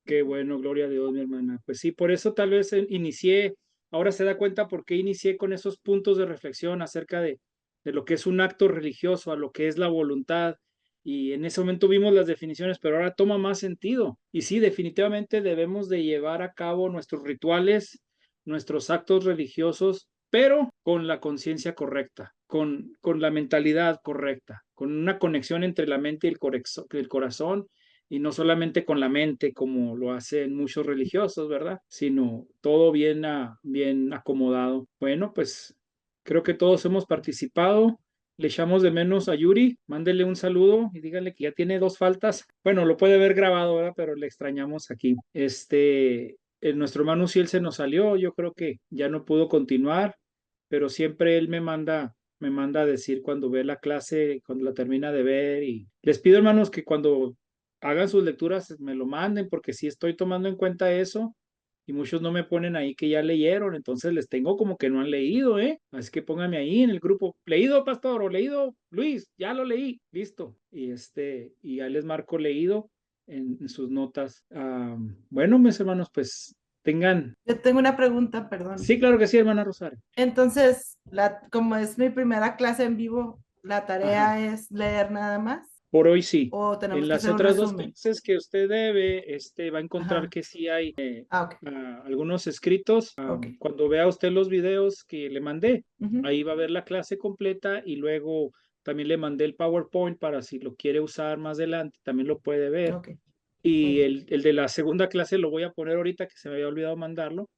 Qué bueno, gloria a Dios, mi hermana. Pues sí, por eso tal vez inicié, ahora se da cuenta por qué inicié con esos puntos de reflexión acerca de lo que es un acto religioso, a lo que es la voluntad. Y en ese momento vimos las definiciones, pero ahora toma más sentido. Y sí, definitivamente debemos de llevar a cabo nuestros rituales, nuestros actos religiosos, pero con la conciencia correcta, con la mentalidad correcta, con una conexión entre la mente y el corazón, y no solamente con la mente como lo hacen muchos religiosos, ¿verdad? Sino todo bien acomodado. Bueno, pues creo que todos hemos participado. Le echamos de menos a Yuri, mándele un saludo y díganle que ya tiene 2 faltas. Bueno, lo puede ver grabado, ¿verdad? Pero le extrañamos aquí. Nuestro hermano Uciel se nos salió, yo creo que ya no pudo continuar, pero siempre él me manda a decir cuando ve la clase, cuando la termina de ver. Y les pido, hermanos, que cuando hagan sus lecturas me lo manden, porque sí estoy tomando en cuenta eso. Y muchos no me ponen ahí que ya leyeron, entonces les tengo como que no han leído, Así que pónganme ahí en el grupo, leído, pastor, o leído, Luis, ya lo leí, listo. Y ya les marco leído en sus notas. Bueno, mis hermanos, pues tengan. Yo tengo una pregunta, perdón. Sí, claro que sí, hermana Rosario. Entonces, como es mi primera clase en vivo, la tarea es leer nada más. Por hoy sí. ¿O tenemos En que las hacer un otras dos resumen? clases que usted debe, va a encontrar Ajá. que sí hay Ok. algunos escritos. Ok. Cuando vea usted los videos que le mandé, Ujú. ahí va a ver la clase completa y luego también le mandé el PowerPoint para si lo quiere usar más adelante, también lo puede ver. Ok. Muy Y bien. el de la segunda clase lo voy a poner ahorita que se me había olvidado mandarlo.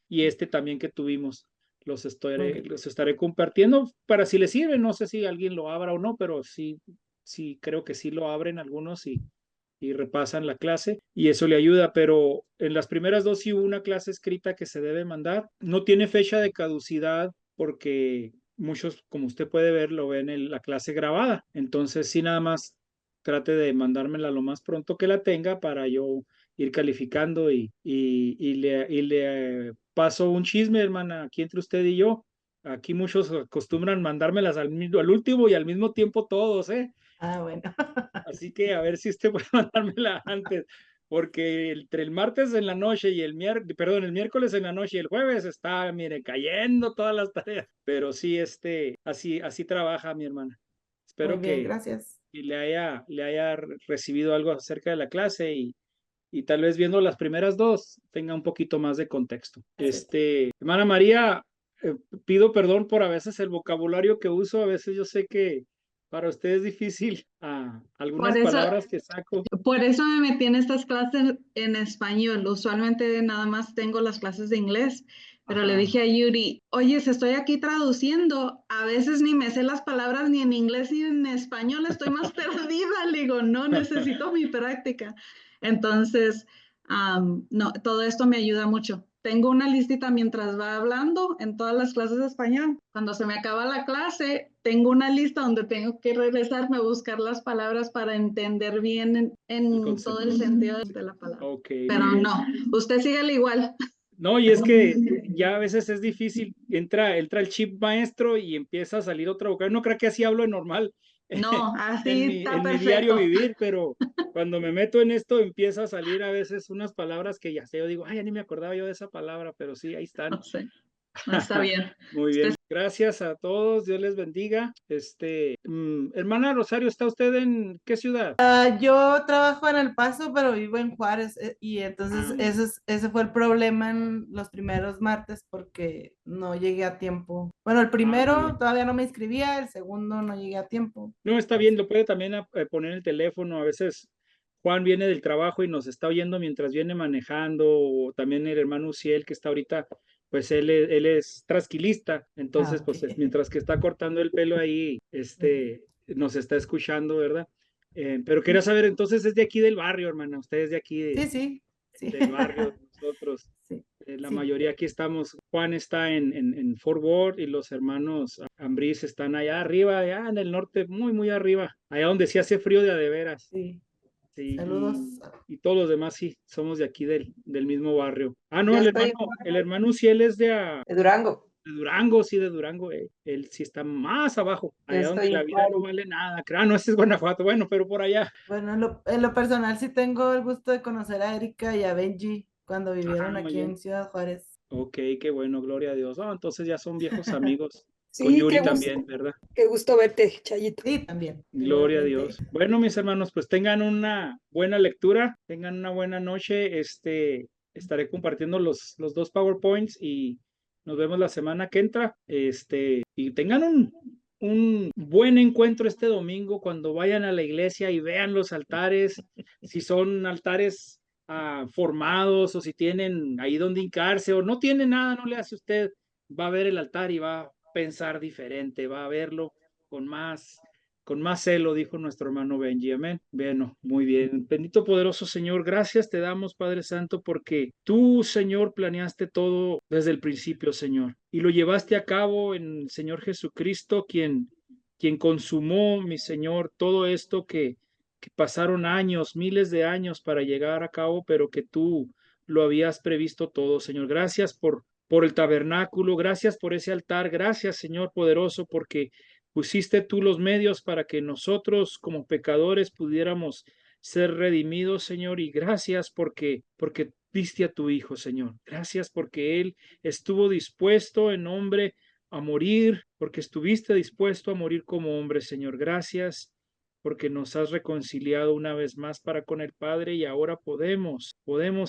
Y este también que tuvimos, Muy bien. los estaré compartiendo para si les sirve. No sé si alguien lo abra o no, pero sí, sí creo que sí lo abren algunos y repasan la clase y eso le ayuda. Pero en las primeras dos sí hubo una clase escrita que se debe mandar. No tiene fecha de caducidad porque muchos, como usted puede ver, lo ven en la clase grabada. Entonces sí, nada más trate de mandármela lo más pronto que la tenga para yo ir calificando y le paso un chisme, hermana, aquí entre usted y yo. Aquí muchos acostumbran mandármelas al último y al mismo tiempo todos, ¿eh? Ah, bueno. Así que a ver si usted puede mandármela antes, porque entre el martes en la noche y el miércoles en la noche y el jueves está, mire, cayendo todas las tareas. Pero sí, así trabaja mi hermana. Muy Espero bien, que gracias. le haya recibido algo acerca de la clase y tal vez viendo las primeras dos tenga un poquito más de contexto. Gracias. Hermana María, pido perdón por a veces el vocabulario que uso, a veces yo sé que para usted es difícil algunas Por eso, palabras que saco. por eso me metí en estas clases en español. Usualmente nada más tengo las clases de inglés, pero le Ajá. dije a Yuri, oye, si estoy aquí traduciendo, a veces ni me sé las palabras ni en inglés ni en español, estoy más perdida. Le digo, no, necesito mi práctica. Entonces, no, todo esto me ayuda mucho. Tengo una listita mientras va hablando en todas las clases de español. Cuando se me acaba la clase, tengo una lista donde tengo que regresarme a buscar las palabras para entender bien en todo el sentido de la palabra. Ok, Pero muy bien. no, usted sigue al igual. No, y es que ya a veces es difícil, entra el chip maestro y empieza a salir otra vocabulario. No creo que así hablo de normal No, así está en mi diario perfecto. vivir, pero cuando me meto en esto empieza a salir a veces unas palabras que ya sé, yo digo, ay, ya ni me acordaba yo de esa palabra, pero sí, ahí están. No sé, no está bien. Muy bien, gracias a todos, Dios les bendiga. Hermana Rosario, ¿está usted en qué ciudad? Yo trabajo en El Paso, pero vivo en Juárez, y entonces ese fue el problema en los primeros martes porque no llegué a tiempo. Bueno, el muy primero bien. todavía no me inscribía, el segundo no llegué a tiempo. No, está bien, lo puede también poner el teléfono. A veces Juan viene del trabajo y nos está oyendo mientras viene manejando, o también el hermano Uciel que está ahorita, pues él es trasquilista, entonces pues Ok. mientras que está cortando el pelo ahí, nos está escuchando, ¿verdad? Pero quería saber, entonces es de aquí del barrio, hermana, usted es de aquí Sí, sí. del barrio de nosotros. Sí, La sí. mayoría aquí estamos. Juan está en Fort Worth y los hermanos Ambriz están allá arriba, allá en el norte, muy, muy arriba, allá donde sí hace frío de a de veras. Sí. Sí, Saludos. y todos los demás sí, somos de aquí del mismo barrio. Ah, no, Yo el estoy hermano Uciel es de Durango. de Durango, sí, de Durango. Él sí está más abajo, Yo allá donde estoy la en vida no Juárez. vale nada. No, ese es Guanajuato, bueno, pero por allá. Bueno, en lo personal sí tengo el gusto de conocer a Erika y a Benji cuando Ah, vivieron muy aquí bien. en Ciudad Juárez. Ok, qué bueno, gloria a Dios. Ah, entonces ya son viejos amigos. Con Sí, Yuri también, ¿verdad? qué gusto verte, Chayito. Sí, también, Gloria a igualmente. Dios. Bueno, mis hermanos, pues tengan una buena lectura, tengan una buena noche. Estaré compartiendo los dos PowerPoints y nos vemos la semana que entra. Y tengan un buen encuentro este domingo cuando vayan a la iglesia y vean los altares, si son altares formados o si tienen ahí donde hincarse o no tienen nada, no le hace usted, va a ver el altar y va a pensar diferente, va a verlo con más celo, dijo nuestro hermano Benji. Amén. Bueno, muy bien. Bendito poderoso Señor, gracias te damos, Padre Santo, porque tú, Señor, planeaste todo desde el principio, Señor, y lo llevaste a cabo en el Señor Jesucristo, quien consumó, mi Señor, todo esto que pasaron años, miles de años para llegar a cabo, pero que tú lo habías previsto todo, Señor. Gracias por el tabernáculo, gracias por ese altar, gracias, Señor poderoso, porque pusiste tú los medios para que nosotros como pecadores pudiéramos ser redimidos, Señor, y gracias porque diste a tu Hijo, Señor. Gracias porque Él estuvo dispuesto en hombre a morir, porque estuviste dispuesto a morir como hombre, Señor. Gracias. porque nos has reconciliado una vez más para con el Padre y ahora podemos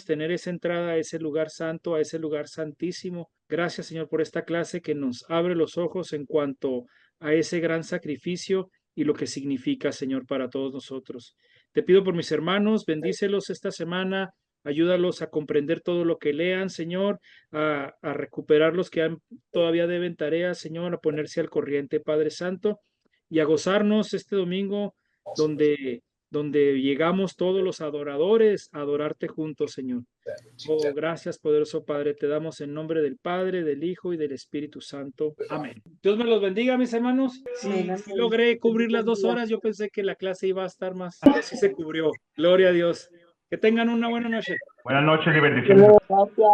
tener esa entrada a ese lugar santo, a ese lugar santísimo. Gracias, Señor, por esta clase que nos abre los ojos en cuanto a ese gran sacrificio y lo que significa, Señor, para todos nosotros. Te pido por mis hermanos, bendícelos esta semana, ayúdalos a comprender todo lo que lean, Señor, a recuperar los que todavía deben tareas, Señor, a ponerse al corriente, Padre Santo, y a gozarnos este domingo donde llegamos todos los adoradores a adorarte juntos, Señor. Oh, gracias, poderoso Padre, te damos en nombre del Padre, del Hijo y del Espíritu Santo. Amén. Dios me los bendiga, mis hermanos. Sí logré cubrir las 2 horas, yo pensé que la clase iba a estar más, pero sí se cubrió. Gloria a Dios. Que tengan una buena noche. Buenas noches y bendiciones. Gracias.